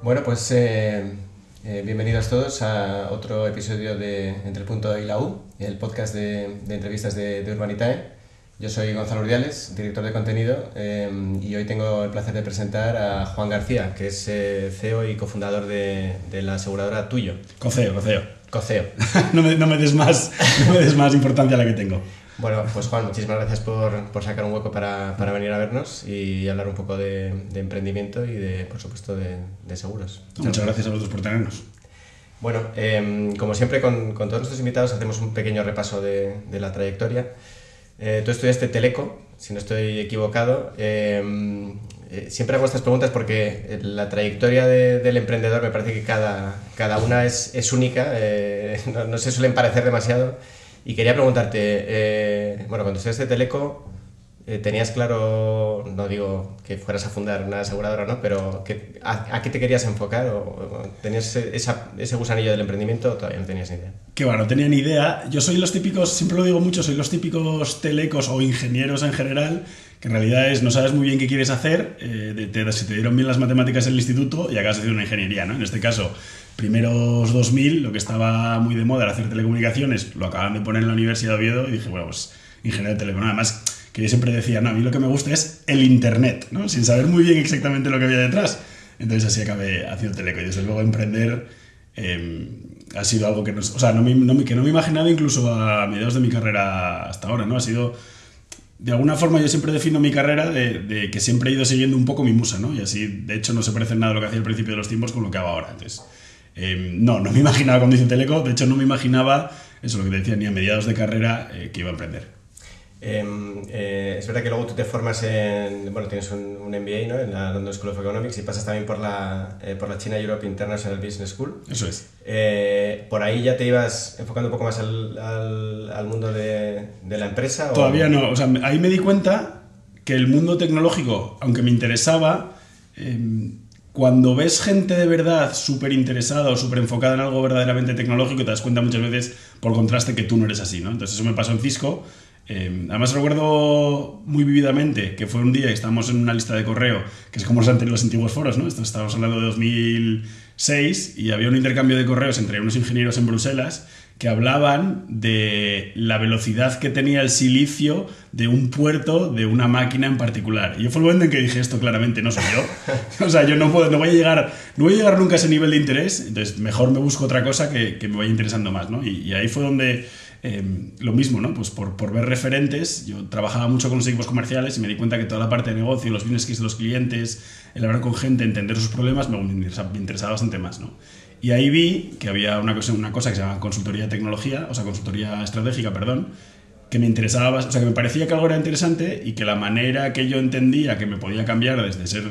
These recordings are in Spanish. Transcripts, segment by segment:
Bueno, pues bienvenidos todos a otro episodio de Entre el Punto y la U, el podcast de entrevistas de Urbanitae. Yo soy Gonzalo Urdiales, director de contenido, y hoy tengo el placer de presentar a Juan García, que es CEO y cofundador de la aseguradora Tuyo. Coceo. No me des más importancia a la que tengo. Bueno, pues Juan, muchísimas gracias por sacar un hueco para venir a vernos y hablar un poco de emprendimiento y, por supuesto, de seguros. Muchas gracias a vosotros por tenernos. Bueno, como siempre con todos nuestros invitados hacemos un pequeño repaso de la trayectoria. Tú estudiaste Teleco, si no estoy equivocado. Siempre hago estas preguntas porque la trayectoria del emprendedor me parece que cada una es única, no se suelen parecer demasiado. Y quería preguntarte, cuando estudiaste Teleco, ¿tenías claro, no digo que fueras a fundar una aseguradora, ¿no? Pero ¿a qué te querías enfocar? ¿O tenías ese gusanillo del emprendimiento o todavía no tenías ni idea? Que no tenía ni idea. Yo soy los típicos, siempre lo digo mucho, soy los típicos telecos o ingenieros en general, que en realidad no sabes muy bien qué quieres hacer, si te dieron bien las matemáticas en el instituto y acabas de hacer una ingeniería, ¿no? En este caso, primeros 2000, lo que estaba muy de moda era hacer telecomunicaciones, lo acaban de poner en la Universidad de Oviedo y dije, pues ingeniero de telecom. Además, que yo siempre decía, no, a mí lo que me gusta es el internet, ¿no? Sin saber muy bien exactamente lo que había detrás. Entonces así acabé haciendo teleco. Y desde luego emprender ha sido algo que no me imaginaba incluso a mediados de mi carrera hasta ahora, ¿no? Ha sido, de alguna forma yo siempre defino mi carrera de que siempre he ido siguiendo un poco mi musa, ¿no? Y así, de hecho, no se parece en nada a lo que hacía al principio de los tiempos con lo que hago ahora. Entonces, no me imaginaba cuando hice teleco, de hecho no me imaginaba, eso lo que te decía, ni a mediados de carrera que iba a emprender. Es verdad que luego tú te formas tienes un MBA, ¿no? En la London School of Economics y pasas también por la China Europe International Business School. Eso es. ¿Por ahí ya te ibas enfocando un poco más al mundo de la empresa? Todavía no, ahí me di cuenta que el mundo tecnológico, aunque me interesaba, cuando ves gente de verdad súper interesada o súper enfocada en algo verdaderamente tecnológico, te das cuenta muchas veces, por contraste, que tú no eres así, ¿no? Entonces eso me pasó en Cisco. Además recuerdo muy vividamente que fue un día que estábamos en una lista de correo, que es como los antiguos foros, ¿no? Estábamos hablando de 2006 y había un intercambio de correos entre unos ingenieros en Bruselas que hablaban de la velocidad que tenía el silicio de un puerto de una máquina en particular. Y yo fue el momento en que dije, esto claramente no soy yo. Yo no voy a llegar nunca a ese nivel de interés, entonces mejor me busco otra cosa que me vaya interesando más, ¿no? Y ahí fue donde lo mismo, ¿no? Pues por ver referentes, yo trabajaba mucho con los equipos comerciales y me di cuenta que toda la parte de negocio, los business case de los clientes, el hablar con gente, entender sus problemas, me interesaba bastante más, ¿no? Y ahí vi que había una cosa que se llama consultoría estratégica, que me interesaba, que me parecía que algo era interesante y que la manera que yo entendía que me podía cambiar desde ser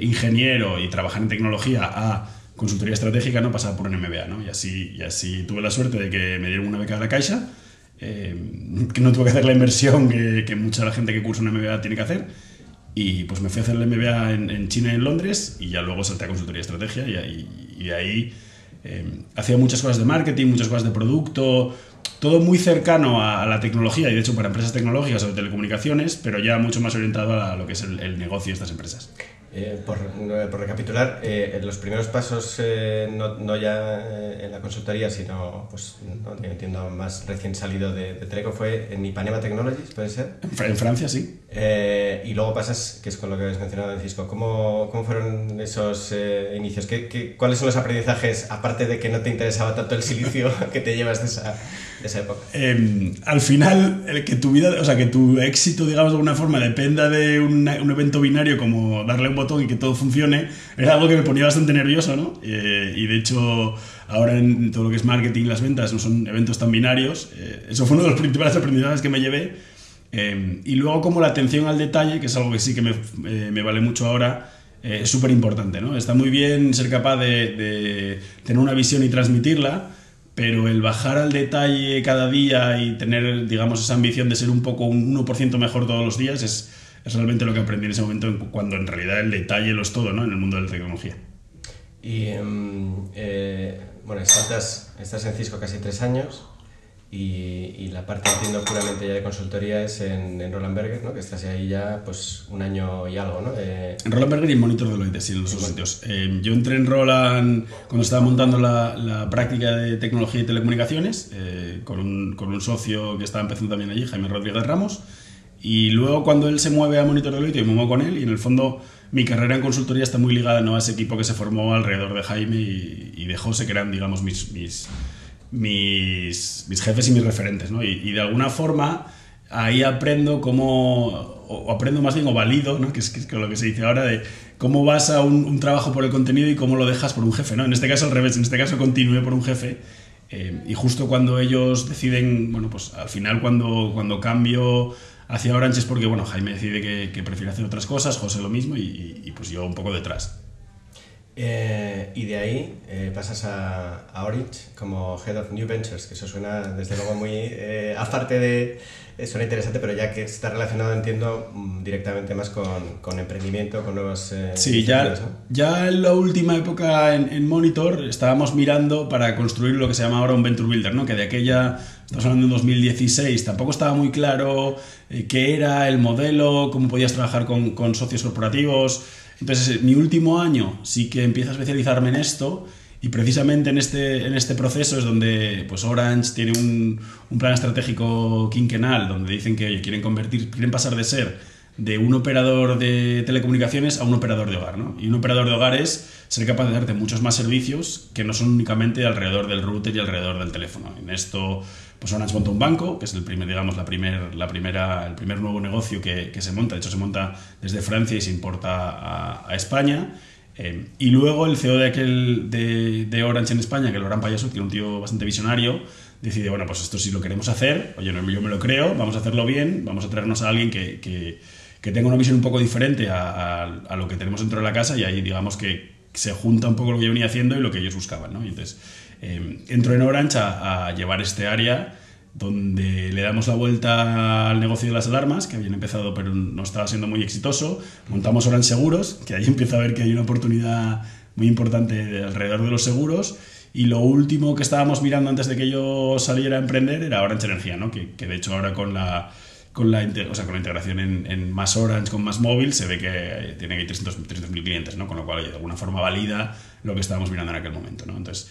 ingeniero y trabajar en tecnología a consultoría estratégica no pasaba por un MBA, ¿no? Y así tuve la suerte de que me dieron una beca de la Caixa, que no tuve que hacer la inversión que mucha de la gente que cursa un MBA tiene que hacer, y pues me fui a hacer el MBA en China y en Londres y ya luego salté a consultoría estrategia y de ahí hacía muchas cosas de marketing, muchas cosas de producto, todo muy cercano a la tecnología y de hecho para empresas tecnológicas o de telecomunicaciones, pero ya mucho más orientado a lo que es el negocio de estas empresas. Por recapitular, los primeros pasos, no ya en la consultoría, sino, pues, no entiendo, más recién salido de Teleco, fue en Ipanema Technologies, ¿puede ser? En Francia, sí. Y luego pasas, que es con lo que habéis mencionado en Cisco, ¿cómo fueron esos inicios? ¿Cuáles son los aprendizajes, aparte de que no te interesaba tanto el silicio, que te llevas de esa época? Al final, que tu vida, que tu éxito, digamos, de alguna forma dependa de un evento binario como darle un botón y que todo funcione, era algo que me ponía bastante nervioso, ¿no? Y de hecho, ahora en todo lo que es marketing, las ventas no son eventos tan binarios. Eso fue uno de los principales aprendizajes que me llevé. Y luego, como la atención al detalle, que es algo que sí que me vale mucho ahora, es súper importante, ¿no? Está muy bien ser capaz de tener una visión y transmitirla, pero el bajar al detalle cada día y tener, digamos, esa ambición de ser un 1% mejor todos los días es realmente lo que aprendí en ese momento, cuando en realidad el detalle lo es todo, ¿no? En el mundo de la tecnología. Y estás en Cisco casi 3 años y la parte, entiendo, puramente ya de consultoría es en Roland Berger, ¿no? Que estás ahí ya pues un año y algo, ¿no? En Roland Berger y en Monitor Deloitte, sí, en los dos sitios. Yo entré en Roland cuando estaba montando la práctica de tecnología y telecomunicaciones, con un socio que estaba empezando también allí, Jaime Rodríguez Ramos, y luego cuando él se mueve a Monitor Deloitte, yo me muevo con él, y en el fondo mi carrera en consultoría está muy ligada, ¿no?, a ese equipo que se formó alrededor de Jaime y de José, que eran, digamos, mis jefes y mis referentes, ¿no? Y de alguna forma ahí aprendo aprendo más bien, o valido, ¿no?, que es lo que se dice ahora, de cómo vas a un trabajo por el contenido y cómo lo dejas por un jefe, ¿no? En este caso al revés, en este caso continué por un jefe, y justo cuando ellos deciden, bueno, pues al final cuando cambio hacia Orange es porque, bueno, Jaime decide que prefiere hacer otras cosas, José lo mismo, y pues yo un poco detrás. Y de ahí pasas a Orange como Head of New Ventures, que eso suena desde luego muy, aparte de, suena interesante, pero ya que está relacionado, entiendo, directamente más con emprendimiento, con nuevos... sí, ya en la última época en Monitor estábamos mirando para construir lo que se llama ahora un Venture Builder, ¿no? Que de aquella, estamos hablando de 2016, tampoco estaba muy claro qué era el modelo, cómo podías trabajar con socios corporativos. Entonces, mi último año sí que empiezo a especializarme en esto, y precisamente en este proceso es donde pues Orange tiene un plan estratégico quinquenal donde dicen que, oye, quieren pasar de ser de un operador de telecomunicaciones a un operador de hogar, ¿no? Y un operador de hogar es ser capaz de darte muchos más servicios que no son únicamente alrededor del router y alrededor del teléfono. En esto, pues Orange monta un banco, que es el primer nuevo negocio que se monta. De hecho, se monta desde Francia y se importa a España. Y luego el CEO de Orange en España, que es Laurent Payasso, que es un tío bastante visionario, decide, bueno, pues esto sí lo queremos hacer, oye, yo me lo creo, vamos a hacerlo bien, vamos a traernos a alguien que tenga una visión un poco diferente a lo que tenemos dentro de la casa, y ahí digamos que se junta un poco lo que yo venía haciendo y lo que ellos buscaban, ¿no? Y entonces entro en Orange a llevar este área donde le damos la vuelta al negocio de las alarmas, que habían empezado pero no estaba siendo muy exitoso. Montamos Orange Seguros, que ahí empieza a ver que hay una oportunidad muy importante alrededor de los seguros. Y lo último que estábamos mirando antes de que yo saliera a emprender era Orange Energía, ¿no? Que de hecho ahora con la integración en Más Orange con Más Móvil se ve que tiene ahí 300.000 clientes, ¿no? Con lo cual, oye, de alguna forma valida lo que estábamos mirando en aquel momento, ¿no? Entonces,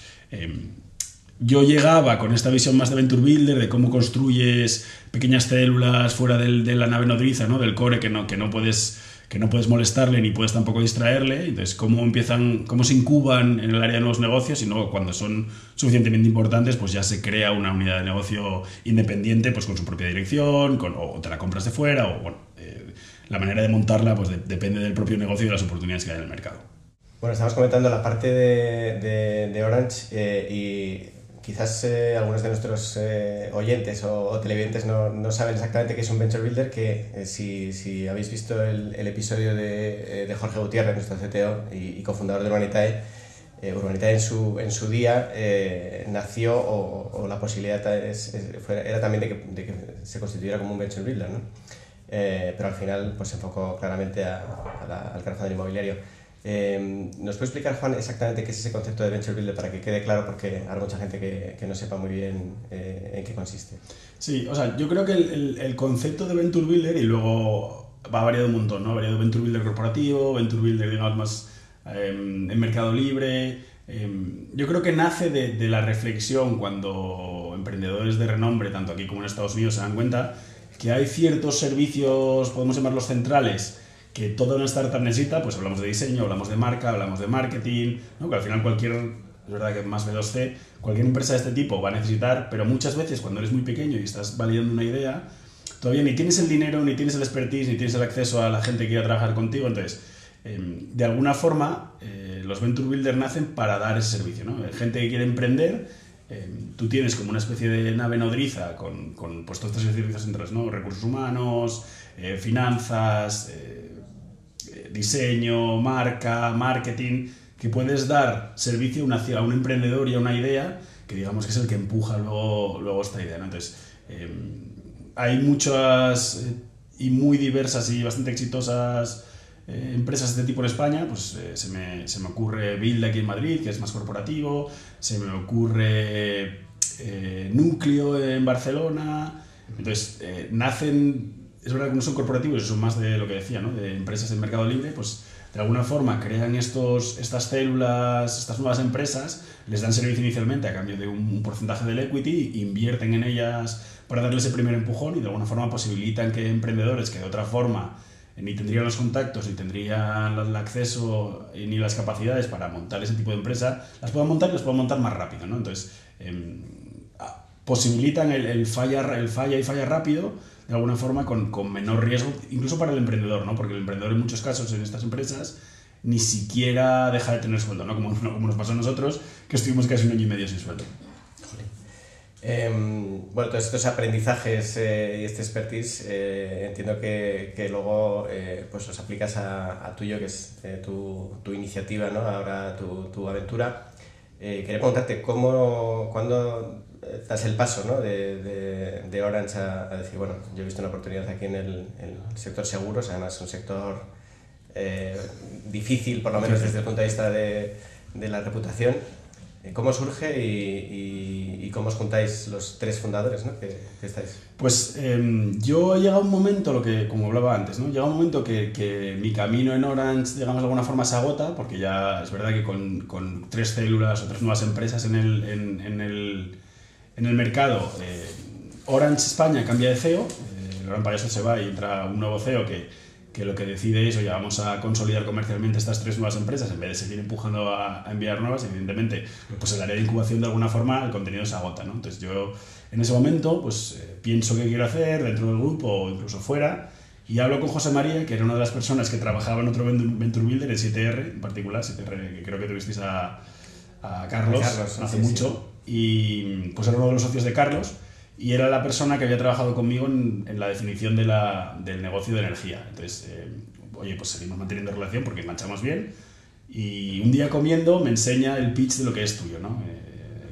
yo llegaba con esta visión más de Venture Builder, de cómo construyes pequeñas células fuera de la nave nodriza, ¿no? Del core que no puedes molestarle ni puedes tampoco distraerle. Entonces, cómo se incuban en el área de nuevos negocios, y luego cuando son suficientemente importantes, pues ya se crea una unidad de negocio independiente, pues con su propia dirección, o te la compras de fuera, o bueno, la manera de montarla pues depende del propio negocio y de las oportunidades que hay en el mercado. Bueno, estamos comentando la parte de Orange, y quizás algunos de nuestros oyentes o televidentes no saben exactamente qué es un Venture Builder, que si habéis visto el episodio de Jorge Gutiérrez, nuestro CTO y cofundador de Urbanitae, Urbanitae en su día nació, o la posibilidad era también de que se constituyera como un Venture Builder, ¿no? Pero al final pues se enfocó claramente al crowdfunding inmobiliario. ¿Nos puede explicar, Juan, exactamente qué es ese concepto de Venture Builder para que quede claro? Porque hay mucha gente que no sepa muy bien en qué consiste. Sí, o sea, yo creo que el concepto de Venture Builder, y luego va variando un montón, ¿no? Ha variado Venture Builder corporativo, Venture Builder, digamos, más en mercado libre. Yo creo que nace de la reflexión cuando emprendedores de renombre, tanto aquí como en Estados Unidos, se dan cuenta que hay ciertos servicios, podemos llamarlos centrales, que toda una startup necesita. Pues hablamos de diseño, hablamos de marca, hablamos de marketing, ¿no? Que al final es verdad que más B2C, cualquier empresa de este tipo va a necesitar, pero muchas veces cuando eres muy pequeño y estás validando una idea, todavía ni tienes el dinero, ni tienes el expertise, ni tienes el acceso a la gente que quiera trabajar contigo. Entonces, de alguna forma, los Venture Builder nacen para dar ese servicio, ¿no? Gente que quiere emprender, tú tienes como una especie de nave nodriza con pues, todos estos servicios centrales, ¿no? Recursos humanos, finanzas, diseño, marca, marketing, que puedes dar servicio a un emprendedor y a una idea que digamos que es el que empuja luego esta idea, ¿no? Entonces, hay muchas y muy diversas y bastante exitosas empresas de este tipo en España. Pues se me ocurre Build aquí en Madrid, que es más corporativo. Se me ocurre núcleo en Barcelona. Entonces, nacen, es verdad que no son corporativos, son más de lo que decía, ¿no? De empresas en mercado libre, pues de alguna forma crean estas células, estas nuevas empresas, les dan servicio inicialmente a cambio de un porcentaje del equity, invierten en ellas para darle ese primer empujón y de alguna forma posibilitan que emprendedores que de otra forma ni tendrían los contactos, ni tendrían el acceso ni las capacidades para montar ese tipo de empresa, las puedan montar y las puedan montar más rápido, ¿no? Entonces, posibilitan el falla rápido, de alguna forma con menor riesgo, incluso para el emprendedor, ¿no? Porque el emprendedor en muchos casos en estas empresas ni siquiera deja de tener sueldo, ¿no? Como nos pasó a nosotros, que estuvimos casi 1 año y medio sin sueldo. Bueno, todos estos aprendizajes y este expertise entiendo que luego pues los aplicas a tuyo, que es tu iniciativa, ¿no? Ahora tu aventura. Quería preguntarte cuándo das el paso, ¿no? de Orange a decir, bueno, yo he visto una oportunidad aquí en el sector seguros, además un sector difícil, por lo menos desde el punto de vista de la reputación. ¿Cómo surge y cómo os juntáis los 3 fundadores, ¿no? que estáis? Pues yo he llegado a un momento, como hablaba antes, ¿no? Llega un momento que mi camino en Orange, digamos, de alguna forma se agota, porque ya es verdad que con 3 células o 3 nuevas empresas en el mercado, Orange España cambia de CEO, Laurent Payaso se va y entra un nuevo CEO que lo que decide es, oye, vamos a consolidar comercialmente estas 3 nuevas empresas en vez de seguir empujando a enviar nuevas. Evidentemente, pues el área de incubación de alguna forma el contenido se agota, ¿no? Entonces yo en ese momento pues pienso qué quiero hacer dentro del grupo o incluso fuera y hablo con José María, que era una de las personas que trabajaba en otro Venture Builder, en 7R en particular, 7R, que creo que tuvisteis a Carlos hace mucho, y pues era uno de los socios de Carlos. Y era la persona que había trabajado conmigo en la definición del negocio de energía. Entonces, oye, pues seguimos manteniendo relación porque manchamos bien. Y un día comiendo me enseña el pitch de lo que es tuyo, ¿no?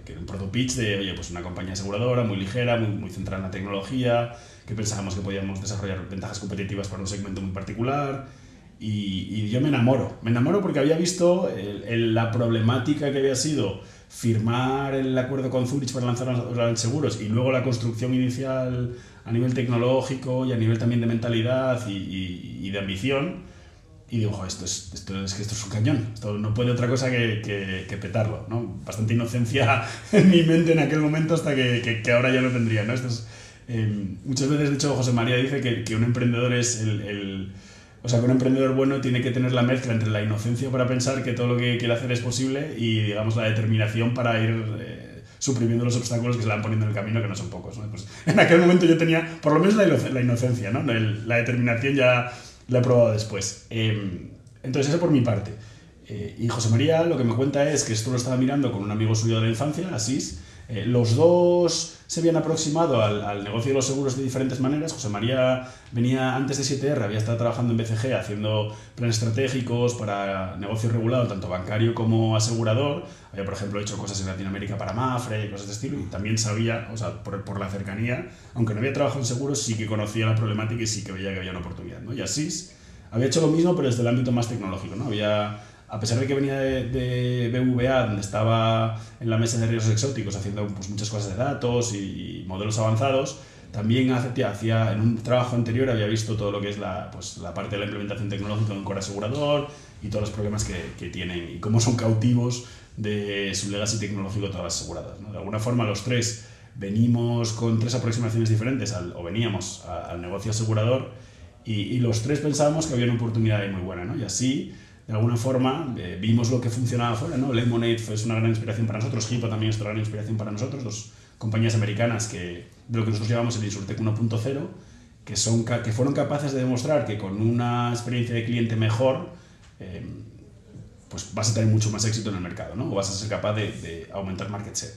Que era un proto pitch de, oye, pues una compañía aseguradora muy ligera, muy centrada en la tecnología, que pensábamos que podíamos desarrollar ventajas competitivas para un segmento muy particular. Y yo me enamoro porque había visto la problemática que había sido firmar el acuerdo con Zurich para lanzar los seguros y luego la construcción inicial a nivel tecnológico y a nivel también de mentalidad y de ambición. Y digo, esto es un cañón, esto no puede otra cosa que petarlo, ¿no? Bastante inocencia en mi mente en aquel momento hasta que ahora ya lo tendría, ¿no? Muchas veces, de hecho, José María dice que un emprendedor es o sea, que un emprendedor bueno tiene que tener la mezcla entre la inocencia para pensar que todo lo que quiere hacer es posible y, digamos, la determinación para ir suprimiendo los obstáculos que se le van poniendo en el camino, que no son pocos, ¿no? Pues en aquel momento yo tenía, por lo menos, la inocencia, ¿no? La determinación ya la he probado después. Entonces, eso por mi parte. Y José María lo que me cuenta es que esto lo estaba mirando con un amigo suyo de la infancia, Asís. Los dos se habían aproximado al negocio de los seguros de diferentes maneras. José María venía antes de 7R, había estado trabajando en BCG haciendo planes estratégicos para negocio regulado, tanto bancario como asegurador. Había, por ejemplo, hecho cosas en Latinoamérica para Mafre y cosas de estilo, y también sabía, o sea, por la cercanía, aunque no había trabajado en seguros, sí que conocía la problemática y sí que veía que había una oportunidad, ¿no? Y Asís había hecho lo mismo, pero desde el ámbito más tecnológico, ¿no? A pesar de que venía de BVA, donde estaba en la mesa de riesgos exóticos haciendo pues, muchas cosas de datos y modelos avanzados, también en un trabajo anterior había visto todo lo que es la parte de la implementación tecnológica de un core asegurador y todos los problemas que tienen y cómo son cautivos de su legacy tecnológico todas las aseguradoras, ¿no? De alguna forma los 3 venimos con 3 aproximaciones diferentes veníamos al negocio asegurador y los 3 pensábamos que había una oportunidad ahí muy buena, ¿no? Y así, de alguna forma, vimos lo que funcionaba afuera, ¿no? Lemonade es una gran inspiración para nosotros, Hippo también es otra gran inspiración para nosotros, 2 compañías americanas de lo que nosotros llamamos el Insurtech 1.0, que fueron capaces de demostrar que con una experiencia de cliente mejor, pues vas a tener mucho más éxito en el mercado, ¿no? O vas a ser capaz de aumentar market share.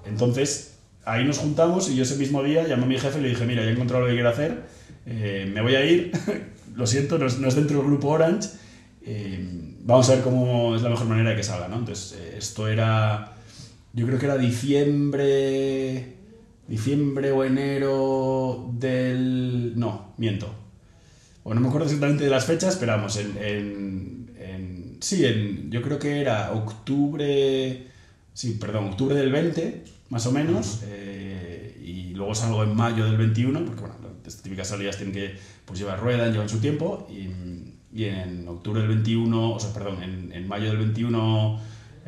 Entonces, ahí nos juntamos y yo ese mismo día llamé a mi jefe y le dije, mira, ya he encontrado lo que quiero hacer, me voy a ir, lo siento, no es dentro del grupo Orange, vamos a ver cómo es la mejor manera de que salga, ¿no? Entonces, esto era, yo creo que era diciembre o enero del... No, miento. Bueno, no me acuerdo exactamente de las fechas, pero vamos, yo creo que era octubre Sí, perdón, octubre del 20, más o menos, y luego salgo en mayo del 21, porque bueno, las típicas salidas tienen que pues, llevar ruedas, llevan su tiempo, y en octubre del 21, o sea, perdón, en mayo del 21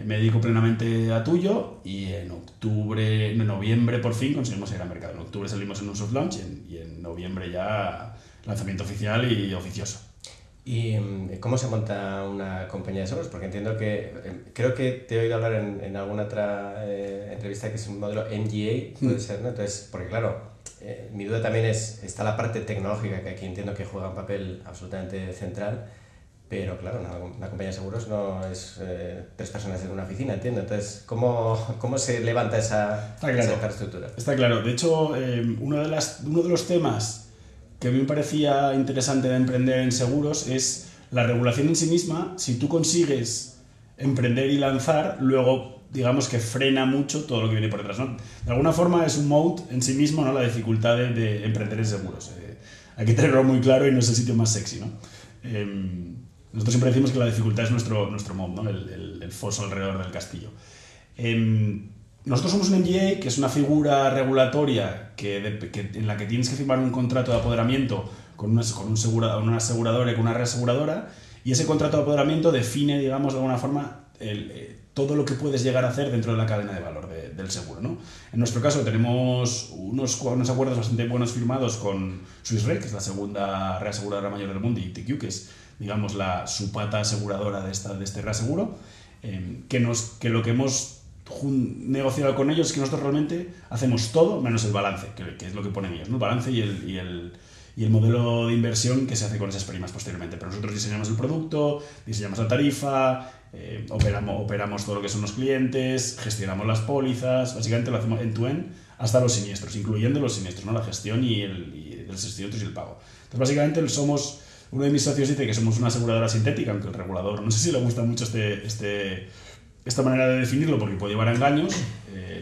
me dedico plenamente a Tuyo, y en noviembre por fin conseguimos ir al mercado. En octubre salimos en un soft launch y en noviembre ya lanzamiento oficial y oficioso. ¿Y cómo se monta una compañía de seguros? Porque entiendo que, creo que te he oído hablar en alguna otra entrevista que es un modelo MGA, puede ser, ¿no? Entonces, porque claro, mi duda también está la parte tecnológica, que aquí entiendo que juega un papel absolutamente central, pero claro, una compañía de seguros no es 3 personas en una oficina, entiendo. Entonces, ¿cómo se levanta esa infraestructura? Está claro. De hecho, uno de los temas que a mí me parecía interesante de emprender en seguros es la regulación en sí misma. Si tú consigues emprender y lanzar, luego digamos que frena mucho todo lo que viene por detrás, ¿no? De alguna forma es un moat en sí mismo, ¿no? La dificultad de emprender en seguros. Hay que tenerlo muy claro y no es el sitio más sexy, ¿no? Nosotros siempre decimos que la dificultad es nuestro moat, ¿no? El foso alrededor del castillo. Nosotros somos un MGA, que es una figura regulatoria en la que tienes que firmar un contrato de apoderamiento con una aseguradora y con una reaseguradora, y ese contrato de apoderamiento define, digamos, de alguna forma todo lo que puedes llegar a hacer dentro de la cadena de valor del seguro, ¿no? En nuestro caso tenemos unos acuerdos bastante buenos firmados con Swiss Re, que es la segunda reaseguradora mayor del mundo, y ITQ, que es, digamos, su pata aseguradora de este reaseguro, que lo que hemos negociado con ellos es que nosotros realmente hacemos todo menos el balance, que es lo que ponen ellos, ¿no? El balance y el modelo de inversión que se hace con esas primas posteriormente. Pero nosotros diseñamos el producto, diseñamos la tarifa, operamos todo lo que son los clientes, gestionamos las pólizas, básicamente lo hacemos end-to-end hasta los siniestros, incluyendo los siniestros, ¿no? La gestión y los siniestros y el pago. Entonces, básicamente somos, uno de mis socios dice que somos una aseguradora sintética, aunque el regulador no sé si le gusta mucho esta manera de definirlo porque puede llevar a engaños.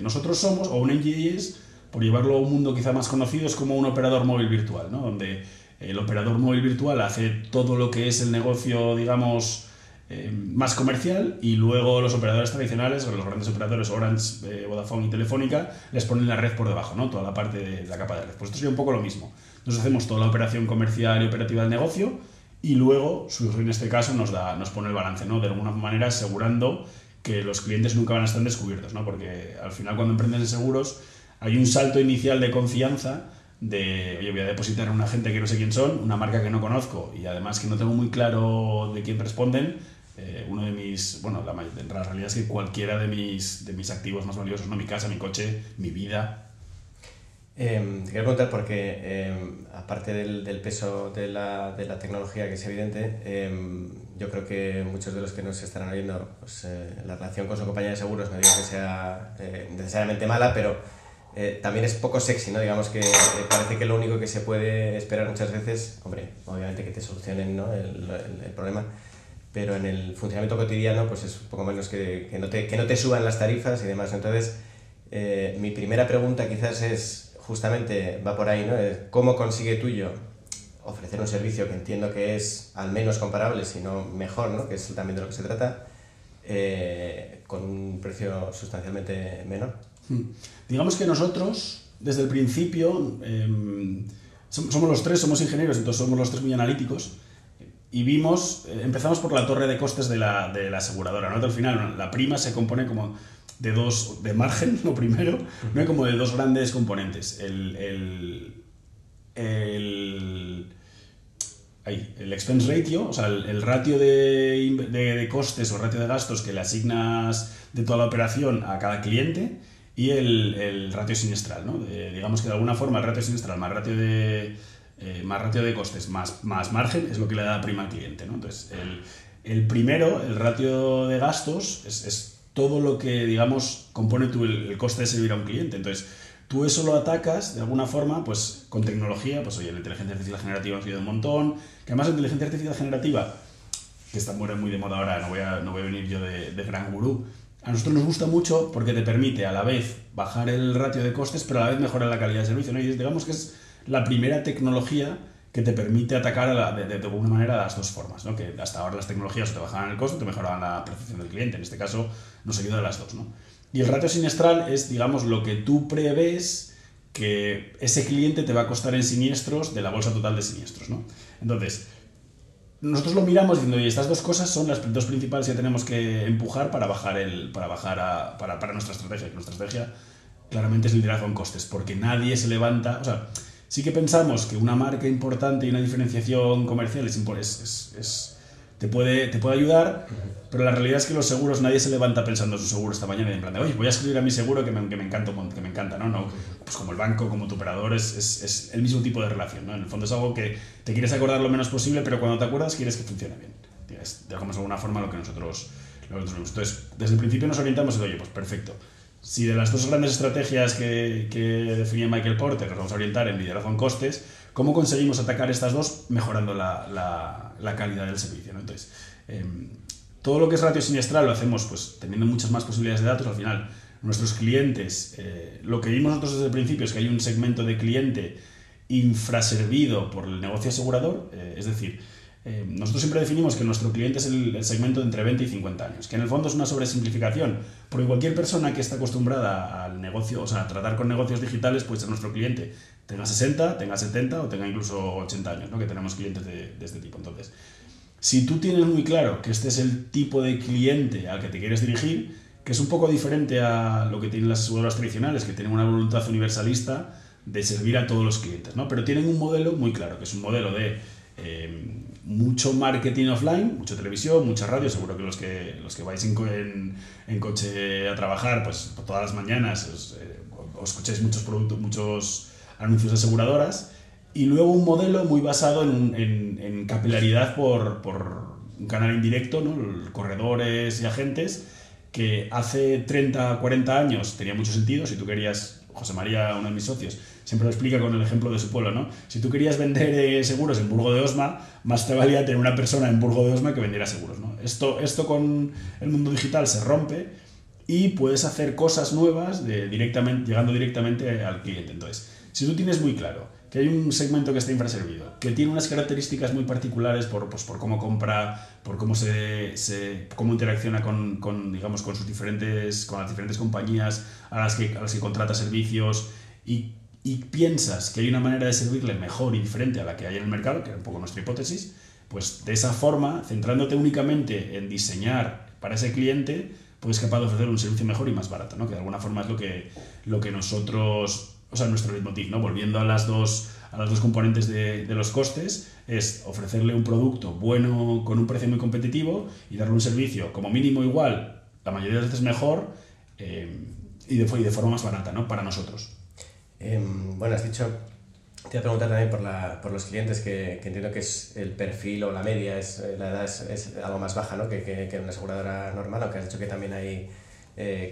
Nosotros somos, o un MGA es, por llevarlo a un mundo quizá más conocido, es como un operador móvil virtual, ¿no? Donde el operador móvil virtual hace todo lo que es el negocio, digamos, más comercial, y luego los operadores tradicionales, los grandes operadores Orange, Vodafone y Telefónica, les ponen la red por debajo, ¿no? Toda la parte de la capa de red. Pues esto sería un poco lo mismo. Nosotros hacemos toda la operación comercial y operativa del negocio, y luego, en este caso, nos pone el balance, ¿no? De alguna manera asegurando que los clientes nunca van a estar descubiertos, ¿no? Porque al final, cuando emprendes en seguros, hay un salto inicial de confianza de, oye, voy a depositar en una gente que no sé quién son, una marca que no conozco y además que no tengo muy claro de quién responden. Uno de mis, bueno, la realidad es que cualquiera de mis activos más valiosos, ¿no? Mi casa, mi coche, mi vida. Te quería preguntar porque, aparte del peso de la tecnología, que es evidente, yo creo que muchos de los que nos estarán oyendo, pues, la relación con su compañía de seguros, no digo que sea necesariamente mala, pero también es poco sexy, ¿no? Digamos que parece que lo único que se puede esperar muchas veces, hombre, obviamente que te solucionen, ¿no? el problema, pero en el funcionamiento cotidiano pues es un poco menos que no te suban las tarifas y demás. Entonces, mi primera pregunta quizás es, justamente va por ahí, ¿no? ¿Cómo consigue Tuyo ofrecer un servicio que entiendo que es al menos comparable, si no mejor, ¿no? Que es también de lo que se trata, con un precio sustancialmente menor? Digamos que nosotros, desde el principio, somos los tres, somos ingenieros, entonces somos los tres muy analíticos, y empezamos por la torre de costes de la aseguradora, ¿no? Al final, la prima se compone como de margen, lo primero, ¿no? Hay como de dos grandes componentes. El expense ratio, o sea, el ratio de costes o ratio de gastos que le asignas de toda la operación a cada cliente, y el ratio sinestral, ¿no? Digamos que de alguna forma el ratio sinestral más ratio de costes más margen es lo que le da prima al cliente, ¿no? Entonces, el primero, el ratio de gastos, es todo lo que, digamos, compone el coste de servir a un cliente. Entonces, tú eso lo atacas de alguna forma, pues con tecnología, pues oye, la inteligencia artificial generativa nos ayuda un montón, que además la inteligencia artificial generativa, que está muy de moda ahora, no voy a venir yo de gran gurú, a nosotros nos gusta mucho porque te permite a la vez bajar el ratio de costes, pero a la vez mejorar la calidad de servicio, ¿no? Y digamos que es la primera tecnología que te permite atacar de alguna manera las dos formas, ¿no? Que hasta ahora las tecnologías te bajaban el costo, te mejoraban la percepción del cliente. En este caso nos ayuda a las dos, ¿no? Y el ratio sinestral es, digamos, lo que tú prevés que ese cliente te va a costar en siniestros de la bolsa total de siniestros, ¿no? Entonces, nosotros lo miramos diciendo, oye, estas dos cosas son las dos principales que tenemos que empujar para nuestra estrategia. Que nuestra estrategia claramente es liderazgo en costes, porque nadie se levanta... O sea, sí que pensamos que una marca importante y una diferenciación comercial te puede ayudar, pero la realidad es que los seguros, nadie se levanta pensando en su seguro esta mañana y en plan de, oye, voy a escribir a mi seguro que me encanta, ¿no? No, pues como el banco, como tu operador, es el mismo tipo de relación, ¿no? En el fondo es algo que te quieres acordar lo menos posible, pero cuando te acuerdas quieres que funcione bien. Es, digamos, de alguna forma lo que nosotros vemos. Entonces, desde el principio nos orientamos y oye, pues perfecto. Si de las dos grandes estrategias que definía Michael Porter nos vamos a orientar en liderazgo en costes, ¿cómo conseguimos atacar estas dos mejorando la calidad del servicio, ¿no? Entonces, todo lo que es ratio siniestral lo hacemos pues teniendo muchas más posibilidades de datos. Al final, nuestros clientes, lo que vimos nosotros desde el principio es que hay un segmento de cliente infraservido por el negocio asegurador, es decir, nosotros siempre definimos que nuestro cliente es el segmento de entre 20 y 50 años, que en el fondo es una sobresimplificación, porque cualquier persona que está acostumbrada al negocio, o sea, a tratar con negocios digitales, puede ser nuestro cliente, tenga 60, tenga 70 o tenga incluso 80 años, ¿no? Que tenemos clientes de este tipo. Entonces, si tú tienes muy claro que este es el tipo de cliente al que te quieres dirigir, que es un poco diferente a lo que tienen las aseguradoras tradicionales, que tienen una voluntad universalista de servir a todos los clientes, ¿no? Pero tienen un modelo muy claro, que es un modelo de mucho marketing offline, mucha televisión, mucha radio. Seguro que los que vais en coche a trabajar, pues todas las mañanas os escucháis muchos productos, muchos anuncios de aseguradoras, y luego un modelo muy basado en capilaridad por un canal indirecto, ¿no? Corredores y agentes, que hace 30, 40 años tenía mucho sentido. Si tú querías, José María, uno de mis socios, siempre lo explica con el ejemplo de su pueblo, ¿no? Si tú querías vender seguros en Burgo de Osma, más te valía tener una persona en Burgo de Osma que vendiera seguros, ¿no? Esto con el mundo digital se rompe y puedes hacer cosas nuevas llegando directamente al cliente. Entonces, si tú tienes muy claro que hay un segmento que está infraservido, que tiene unas características muy particulares por cómo compra, por cómo cómo interacciona con las diferentes compañías a las que contrata servicios, y piensas que hay una manera de servirle mejor y diferente a la que hay en el mercado, que era un poco nuestra hipótesis, pues de esa forma, centrándote únicamente en diseñar para ese cliente, pues capaz de ofrecer un servicio mejor y más barato, ¿no? Que de alguna forma es lo que nosotros... O sea, nuestro leitmotiv, ¿no? Volviendo a las dos componentes de los costes, es ofrecerle un producto bueno con un precio muy competitivo y darle un servicio como mínimo igual, la mayoría de las veces mejor, y de forma más barata, ¿no? Para nosotros. Bueno, has dicho, te iba a preguntar también por los clientes, que entiendo que es el perfil o la media, la edad es algo más baja, ¿no? que en una aseguradora normal, aunque has dicho que también hay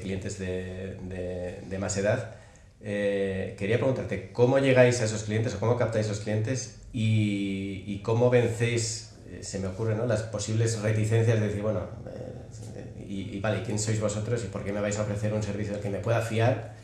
clientes de más edad. Quería preguntarte, ¿cómo llegáis a esos clientes o cómo captáis a esos clientes y cómo vencéis, se me ocurre, ¿no? Las posibles reticencias de decir, bueno, vale, ¿quién sois vosotros y por qué me vais a ofrecer un servicio del que me pueda fiar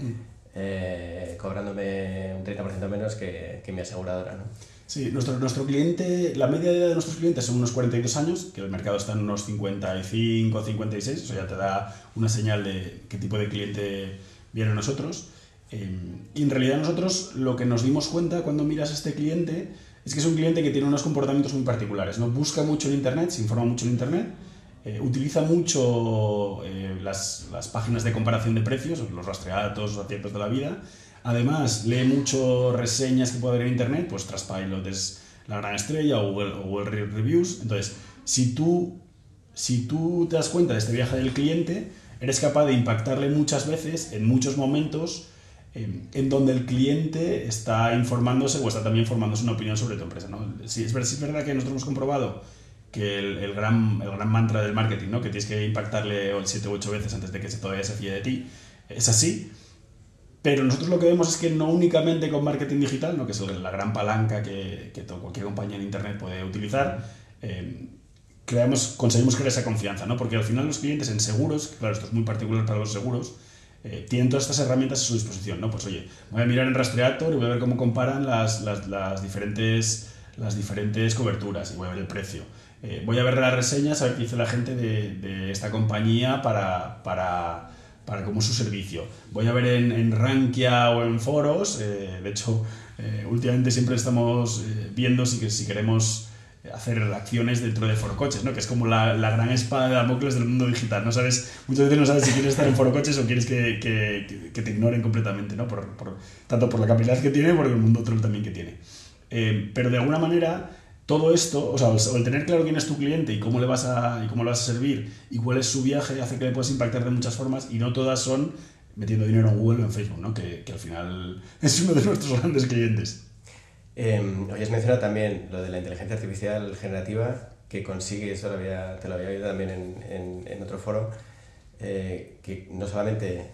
cobrándome un 30% menos que mi aseguradora, ¿no? Sí, nuestro cliente, la media de edad de nuestros clientes son unos 42 años, que el mercado está en unos 55, 56, eso ya te da una señal de qué tipo de cliente viene a nosotros. Y en realidad nosotros lo que nos dimos cuenta cuando miras a este cliente es que es un cliente que tiene unos comportamientos muy particulares, ¿no? Busca mucho en internet, se informa mucho en internet, utiliza mucho las páginas de comparación de precios, los rastreatos, los aciertos de la vida. Además lee mucho reseñas que puede haber en internet, pues Trustpilot es la gran estrella, o Google Reviews. Entonces, si tú te das cuenta de este viaje del cliente, eres capaz de impactarle muchas veces, en muchos momentos, en donde el cliente está informándose o está también formándose una opinión sobre tu empresa, ¿no? Sí, es verdad que nosotros hemos comprobado que el gran mantra del marketing, ¿no? Que tienes que impactarle 7 u 8 veces antes de que todavía se fíe de ti, es así, pero nosotros lo que vemos es que no únicamente con marketing digital, ¿no? Que es la gran palanca que cualquier compañía en internet puede utilizar, conseguimos crear esa confianza, ¿no? Porque al final los clientes en seguros, claro, esto es muy particular para los seguros, tienen todas estas herramientas a su disposición, ¿no? Pues oye, voy a mirar en Rastreator y voy a ver cómo comparan las diferentes coberturas y voy a ver el precio. Voy a ver las reseñas, a ver qué dice la gente de esta compañía para para cómo es su servicio. Voy a ver en Rankia o en foros, de hecho, últimamente siempre estamos viendo si queremos hacer acciones dentro de Forocoches, ¿no? Que es como la gran espada de Damocles del mundo digital. No sabes, muchas veces no sabes si quieres estar en Forocoches o quieres que te ignoren completamente, ¿no? Tanto por la capitalidad que tiene, por el mundo troll también que tiene. Pero de alguna manera, todo esto, o sea, el tener claro quién es tu cliente y cómo le vas a servir y cuál es su viaje, hace que le puedas impactar de muchas formas, y no todas son metiendo dinero en Google o en Facebook, ¿no? Que al final es uno de nuestros grandes clientes. Hoy has mencionado también lo de la inteligencia artificial generativa, que consigue, eso te lo había oído también en otro foro, que no solamente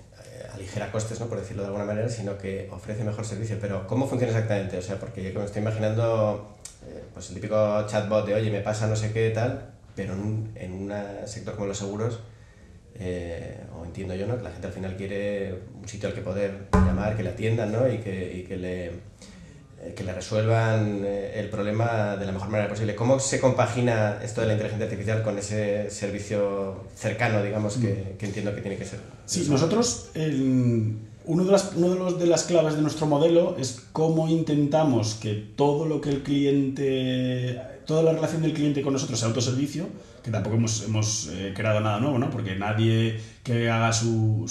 aligera costes, ¿no? Por decirlo de alguna manera, sino que ofrece mejor servicio. Pero ¿cómo funciona exactamente? O sea, porque yo me estoy imaginando pues el típico chatbot de oye, me pasa no sé qué tal, pero en un sector como los seguros, o entiendo yo, ¿no? Que la gente al final quiere un sitio al que poder llamar, que le atiendan, ¿no? y que le resuelvan el problema de la mejor manera posible. ¿Cómo se compagina esto de la inteligencia artificial con ese servicio cercano, digamos, que entiendo que tiene que ser? Sí, nosotros, uno de las claves de nuestro modelo es cómo intentamos que todo lo que el cliente, toda la relación del cliente con nosotros sea autoservicio, que tampoco hemos creado nada nuevo, ¿no? Porque nadie que haga su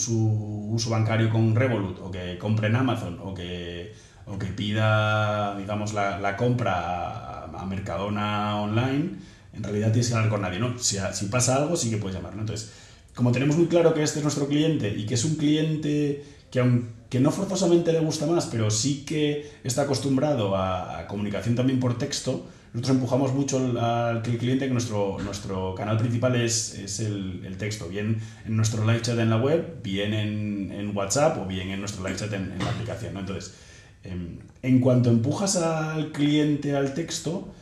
uso bancario con Revolut, o que compre en Amazon, o que pida, digamos, la compra a Mercadona online, en realidad tienes que hablar con nadie, ¿no? Si pasa algo, sí que puedes llamar, ¿no? Entonces, como tenemos muy claro que este es nuestro cliente y que es un cliente que, aunque no forzosamente le gusta más, pero sí que está acostumbrado a comunicación también por texto, nosotros empujamos mucho al cliente que nuestro canal principal es el texto, bien en nuestro live chat en la web, bien en WhatsApp o bien en nuestro live chat en la aplicación, ¿no? Entonces, en cuanto empujas al cliente al texto,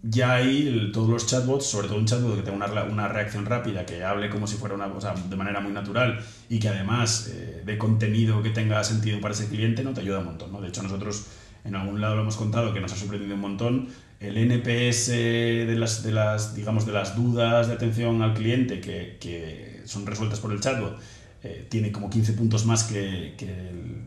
ya hay todos los chatbots, sobre todo un chatbot que tenga una reacción rápida, que hable como si fuera una cosa de manera muy natural y que además de contenido que tenga sentido para ese cliente, ¿no? Te ayuda un montón, ¿no? De hecho, nosotros en algún lado lo hemos contado que nos ha sorprendido un montón. El NPS de las dudas de atención al cliente que son resueltas por el chatbot, tiene como 15 puntos más que el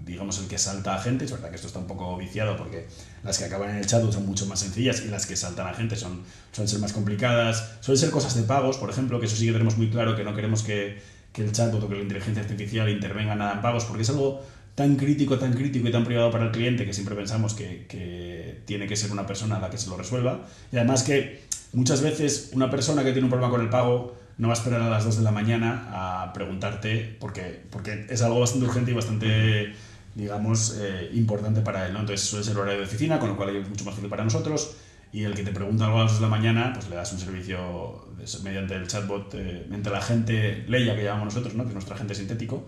que salta a gente. Es verdad que esto está un poco viciado porque las que acaban en el chat son mucho más sencillas y las que saltan a gente suelen ser más complicadas. Suelen ser cosas de pagos, por ejemplo, que eso sí que tenemos muy claro, que no queremos que el chatbot o que la inteligencia artificial intervenga nada en pagos, porque es algo tan crítico y tan privado para el cliente que siempre pensamos que tiene que ser una persona a la que se lo resuelva. Y además que muchas veces una persona que tiene un problema con el pago no va a esperar a las 2 de la mañana a preguntarte porque es algo bastante urgente y bastante, digamos, importante para él, ¿no? Entonces suele ser horario de oficina, con lo cual es mucho más fácil para nosotros, y el que te pregunta algo a las 2 de la mañana, pues le das un servicio mediante el chatbot, mediante la agente Leia que llamamos nosotros, ¿no? Que es nuestro agente sintético,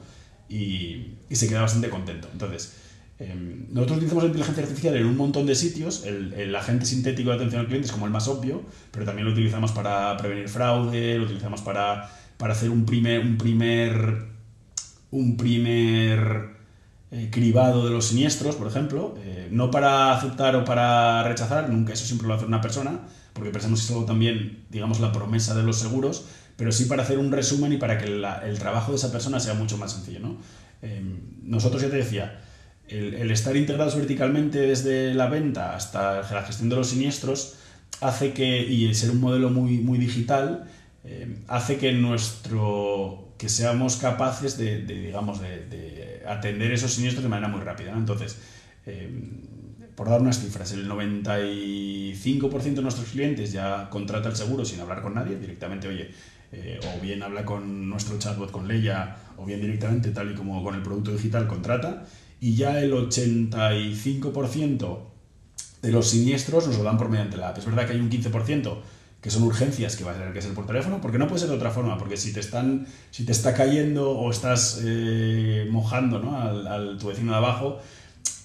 y se queda bastante contento. Entonces, nosotros utilizamos la inteligencia artificial en un montón de sitios. El agente sintético de atención al cliente es como el más obvio, pero también lo utilizamos para prevenir fraude, lo utilizamos para hacer un primer cribado de los siniestros, por ejemplo, no para aceptar o para rechazar, nunca, eso siempre lo hace una persona, porque pensamos que es algo también, digamos, la promesa de los seguros, pero sí para hacer un resumen y para que el trabajo de esa persona sea mucho más sencillo, ¿no? Nosotros, ya te decía, el estar integrados verticalmente desde la venta hasta la gestión de los siniestros hace que, y el ser un modelo muy, muy digital, hace que seamos capaces de atender esos siniestros de manera muy rápida, ¿no? Entonces, por dar unas cifras, el 95% de nuestros clientes ya contrata el seguro sin hablar con nadie, directamente, o bien habla con nuestro chatbot, con Leia, o bien directamente, tal y como con el producto digital, contrata, y ya el 85% de los siniestros nos lo dan por mediante la app. Es verdad que hay un 15% que son urgencias que va a tener que ser por teléfono, porque no puede ser de otra forma, porque si te está cayendo o estás mojando, ¿no? tu vecino de abajo,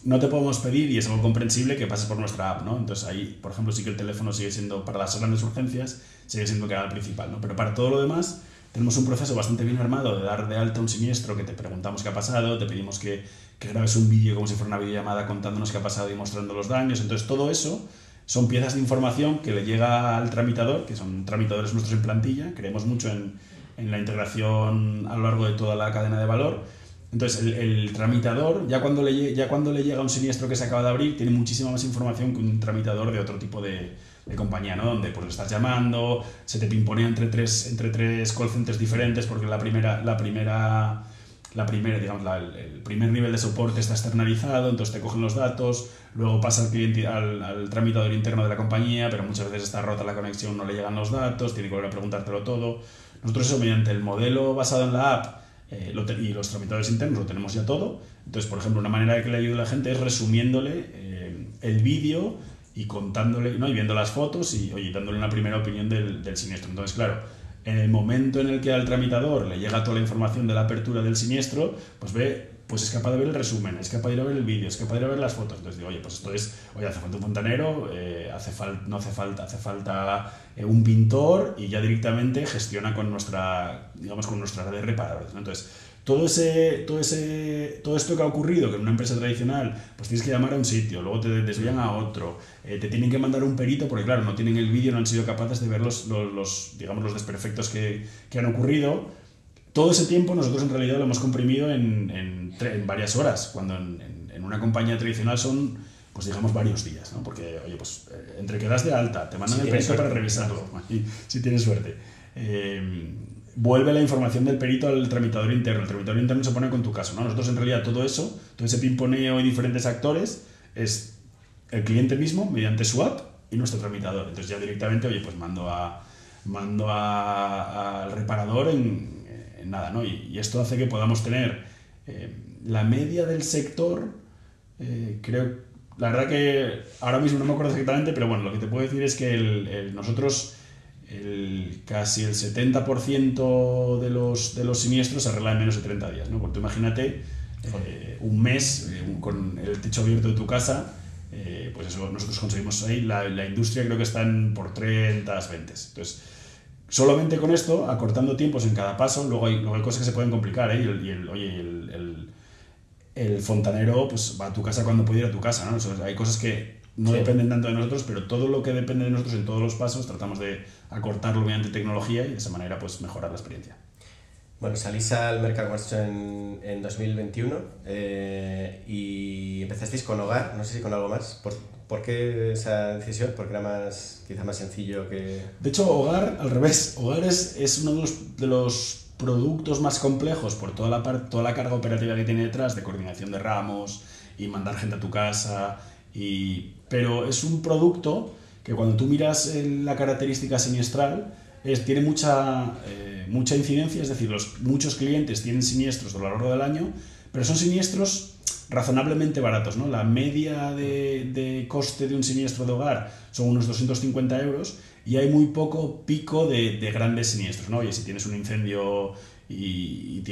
no te podemos pedir, y es algo comprensible, que pases por nuestra app, ¿no? Entonces ahí, por ejemplo, sí que el teléfono sigue siendo, para las grandes urgencias, sigue siendo el canal principal, ¿no? Pero para todo lo demás tenemos un proceso bastante bien armado de dar de alta un siniestro, que te preguntamos qué ha pasado, te pedimos que grabes un vídeo como si fuera una videollamada contándonos qué ha pasado y mostrando los daños. Entonces todo eso son piezas de información que le llega al tramitador, que son tramitadores nuestros en plantilla. Creemos mucho en en la integración a lo largo de toda la cadena de valor. Entonces, el tramitador, ya cuando le llega un siniestro que se acaba de abrir, tiene muchísima más información que un tramitador de otro tipo de compañía, ¿no? Donde pues, le estás llamando, se te pimponea entre tres call centers diferentes porque el primer nivel de soporte está externalizado, entonces te cogen los datos, luego pasa al cliente, al tramitador interno de la compañía, pero muchas veces está rota la conexión, no le llegan los datos, tiene que volver a preguntártelo todo. Nosotros eso, mediante el modelo basado en la app y los tramitadores internos, lo tenemos ya todo. Entonces, por ejemplo, una manera de que le ayude a la gente es resumiéndole el vídeo y contándole, ¿no? Y viendo las fotos y dándole una primera opinión del siniestro. Entonces, claro, en el momento en el que al tramitador le llega toda la información de la apertura del siniestro, pues es capaz de ver el resumen, es capaz de ir a ver el vídeo, es capaz de ir a ver las fotos. Entonces digo, pues esto es, hace falta un fontanero, hace falta un pintor, y ya directamente gestiona con nuestra red de reparadores, ¿no? Entonces, todo esto que ha ocurrido, que en una empresa tradicional pues tienes que llamar a un sitio, luego te desvían a otro, te tienen que mandar un perito porque claro, no tienen el vídeo, no han sido capaces de ver los desperfectos que han ocurrido. Todo ese tiempo nosotros en realidad lo hemos comprimido en varias horas, cuando en una compañía tradicional son, pues digamos, varios días, ¿no? Porque, entre que das de alta, te mandan el perito para revisarlo, si tienes suerte. Vuelve la información del perito al tramitador interno. El tramitador interno se pone con tu caso, ¿no? Nosotros en realidad todo ese pimponeo y diferentes actores es el cliente mismo mediante su app y nuestro tramitador. Entonces ya directamente, pues mando al reparador en nada, ¿no? Y esto hace que podamos tener la media del sector, creo, la verdad que ahora mismo no me acuerdo exactamente, pero bueno, lo que te puedo decir es que nosotros casi el 70% de los siniestros se arreglan en menos de 30 días, ¿no? Porque tú imagínate un mes con el techo abierto de tu casa, pues eso nosotros conseguimos ahí, la industria creo que están por 30, 20. Entonces, solamente con esto, acortando tiempos en cada paso, luego hay cosas que se pueden complicar, ¿eh? El fontanero pues va a tu casa cuando puede ir a tu casa, ¿no? O sea, hay cosas que no dependen tanto de nosotros, pero todo lo que depende de nosotros en todos los pasos tratamos de acortarlo mediante tecnología y de esa manera pues mejorar la experiencia. Bueno, salís al mercado, como has dicho, en 2021 y empezasteis con Hogar, no sé si con algo más. ¿Por qué esa decisión? Porque era quizá más sencillo que... De hecho, Hogar, al revés. Hogar es uno de los productos más complejos por toda la carga operativa que tiene detrás, de coordinación de ramos y mandar gente a tu casa. Pero es un producto que cuando tú miras la característica siniestral tiene mucha incidencia, es decir, muchos clientes tienen siniestros a lo largo del año, pero son siniestros razonablemente baratos, ¿no? La media de coste de un siniestro de hogar son unos 250 euros y hay muy poco pico de grandes siniestros, ¿no? Oye, si tienes un incendio y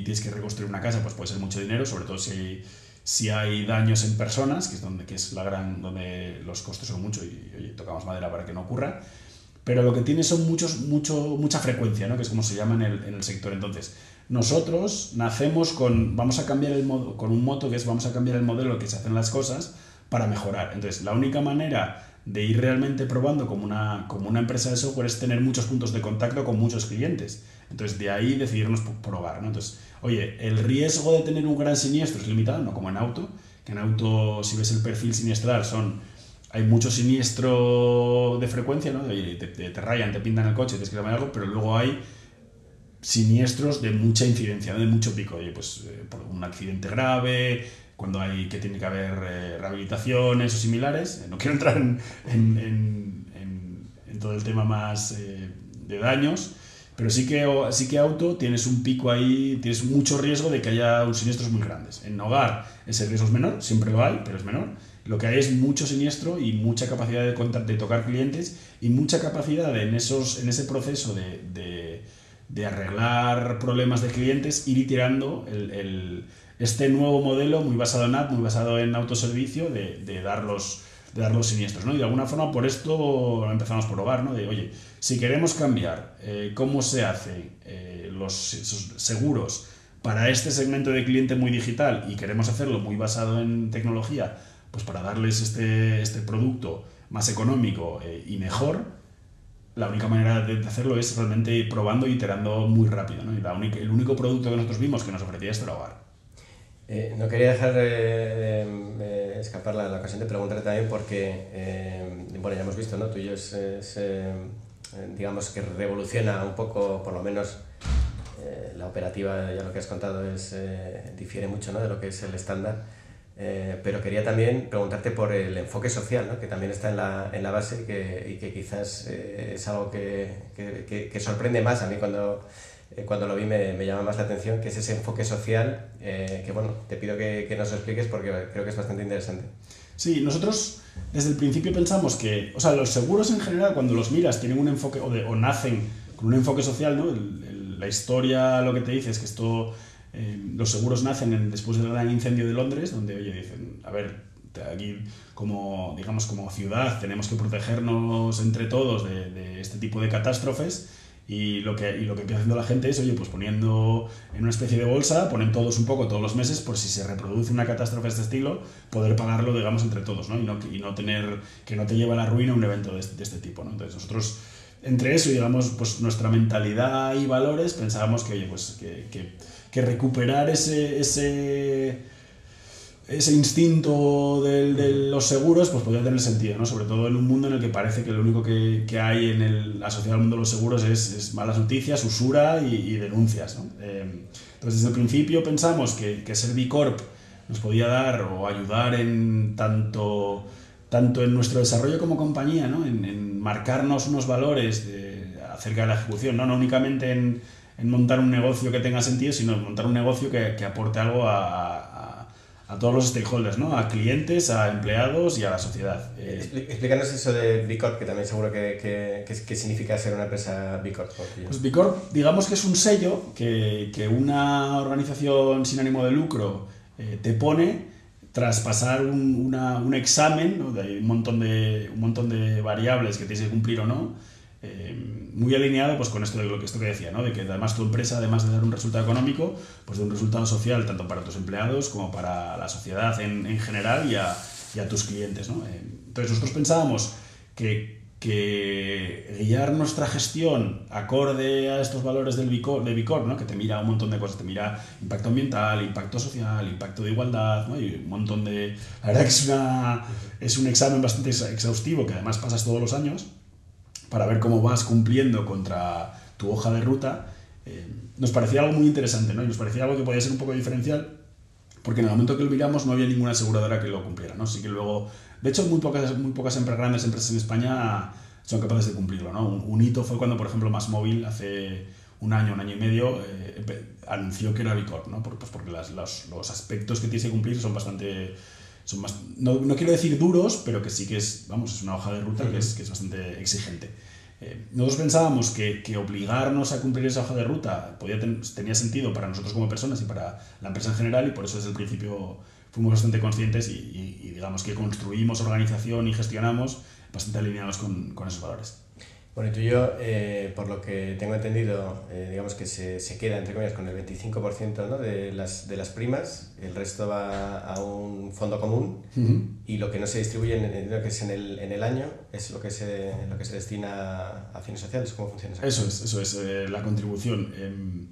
tienes que reconstruir una casa, pues puede ser mucho dinero, sobre todo si hay daños en personas, que es donde los costes son mucho y tocamos madera para que no ocurra. Pero lo que tiene son mucha frecuencia, ¿no? Que es como se llama en el sector. Entonces, nosotros nacemos vamos a cambiar con un moto que es vamos a cambiar el modelo que se hacen las cosas para mejorar. Entonces, la única manera de ir realmente probando como una empresa de software es tener muchos puntos de contacto con muchos clientes. Entonces, de ahí decidirnos probar, ¿no? Entonces, el riesgo de tener un gran siniestro es limitado, no como en auto, que en auto, si ves el perfil siniestral, hay mucho siniestro de frecuencia, ¿no? Te rayan, te pintan el coche, tienes que llamar algo, pero luego hay siniestros de mucha incidencia, ¿no? De mucho pico. Por un accidente grave, cuando tiene que haber rehabilitaciones o similares. No quiero entrar en todo el tema más de daños, pero sí que auto tienes un pico ahí, tienes mucho riesgo de que haya siniestros muy grandes. En hogar ese riesgo es menor, siempre lo hay, pero es menor. Lo que hay es mucho siniestro y mucha capacidad de tocar clientes y mucha capacidad en ese proceso de arreglar problemas de clientes, ir iterando este nuevo modelo muy basado en app, muy basado en autoservicio, de dar los siniestros, ¿no? Y de alguna forma por esto empezamos por Hogar, ¿no? Si queremos cambiar cómo se hacen esos seguros para este segmento de cliente muy digital y queremos hacerlo muy basado en tecnología, pues para darles este producto más económico y mejor, la única manera de hacerlo es realmente probando y iterando muy rápido, ¿no? Y el único producto que nosotros vimos que nos ofrecía esto era Hogar. No quería dejar escapar la ocasión de preguntarte también porque, bueno, ya hemos visto, ¿no? Tuyo digamos que revoluciona un poco, por lo menos la operativa, ya lo que has contado, difiere mucho, ¿no?, de lo que es el estándar. Pero quería también preguntarte por el enfoque social, ¿no?, que también está en la base y que quizás es algo que sorprende más a mí cuando lo vi, me llama más la atención, que es ese enfoque social, que bueno, te pido que nos lo expliques porque creo que es bastante interesante. Sí, nosotros desde el principio pensamos que, o sea, los seguros en general, cuando los miras, tienen un enfoque, o nacen con un enfoque social, ¿no? La historia lo que te dice es que los seguros nacen después del gran incendio de Londres, donde, oye, dicen, a ver, aquí como ciudad tenemos que protegernos entre todos de este tipo de catástrofes. Y lo que empieza haciendo la gente es, oye, pues poniendo en una especie de bolsa, ponen todos un poco todos los meses, por si se reproduce una catástrofe de este estilo, poder pagarlo, digamos, entre todos, ¿no? Y no tener que no te lleve a la ruina un evento de este tipo, ¿no? Entonces nosotros, entre eso y, digamos, pues nuestra mentalidad y valores, pensábamos que, oye, pues que recuperar ese instinto de los seguros pues podría tener sentido, ¿no? Sobre todo en un mundo en el que parece que lo único que hay asociado al mundo de los seguros es malas noticias, usura y denuncias, ¿no? Entonces, desde el principio pensamos que ser B Corp nos podía dar o ayudar en tanto en nuestro desarrollo como compañía, ¿no? En marcarnos unos valores acerca de la ejecución, ¿no? No únicamente en montar un negocio que tenga sentido, sino en montar un negocio que aporte algo a todos los stakeholders, ¿no? A clientes, a empleados y a la sociedad. Explícanos eso de B Corp, que también seguro que significa ser una empresa B Corp. Pues B Corp, digamos que es un sello que una organización sin ánimo de lucro te pone tras pasar un examen, ¿no? Hay un montón de variables que tienes que cumplir o no, muy alineado pues con esto que decía, ¿no? De que además tu empresa, además de dar un resultado económico, pues de un resultado social tanto para tus empleados como para la sociedad en general y a tus clientes, ¿no? Entonces nosotros pensábamos que guiar nuestra gestión acorde a estos valores de B Corp, ¿no? Que te mira un montón de cosas, te mira impacto ambiental, impacto social, impacto de igualdad, ¿no? Y un montón de... La verdad que es un examen bastante exhaustivo que además pasas todos los años para ver cómo vas cumpliendo contra tu hoja de ruta. Nos parecía algo muy interesante, ¿no? Y nos parecía algo que podía ser un poco diferencial, porque en el momento que lo miramos no había ninguna aseguradora que lo cumpliera, ¿no? Así que luego, de hecho, muy pocas grandes empresas en España son capaces de cumplirlo, ¿no? Un hito fue cuando, por ejemplo, MásMóvil hace un año y medio anunció que era B Corp, ¿no? Pues porque los aspectos que tienes que cumplir son bastante... no quiero decir duros, pero que sí que es una hoja de ruta que es bastante exigente. Nosotros pensábamos que obligarnos a cumplir esa hoja de ruta tenía sentido para nosotros como personas y para la empresa en general, y por eso desde el principio fuimos bastante conscientes y digamos que construimos organización y gestionamos bastante alineados con esos valores. Bueno, y tú y yo, por lo que tengo entendido, digamos que se queda, entre comillas, con el 25%, ¿no?, de las primas, el resto va a un fondo común, y lo que no se distribuye lo que es en el año es lo que se destina a fines sociales. ¿Cómo funciona eso? Eso es la contribución.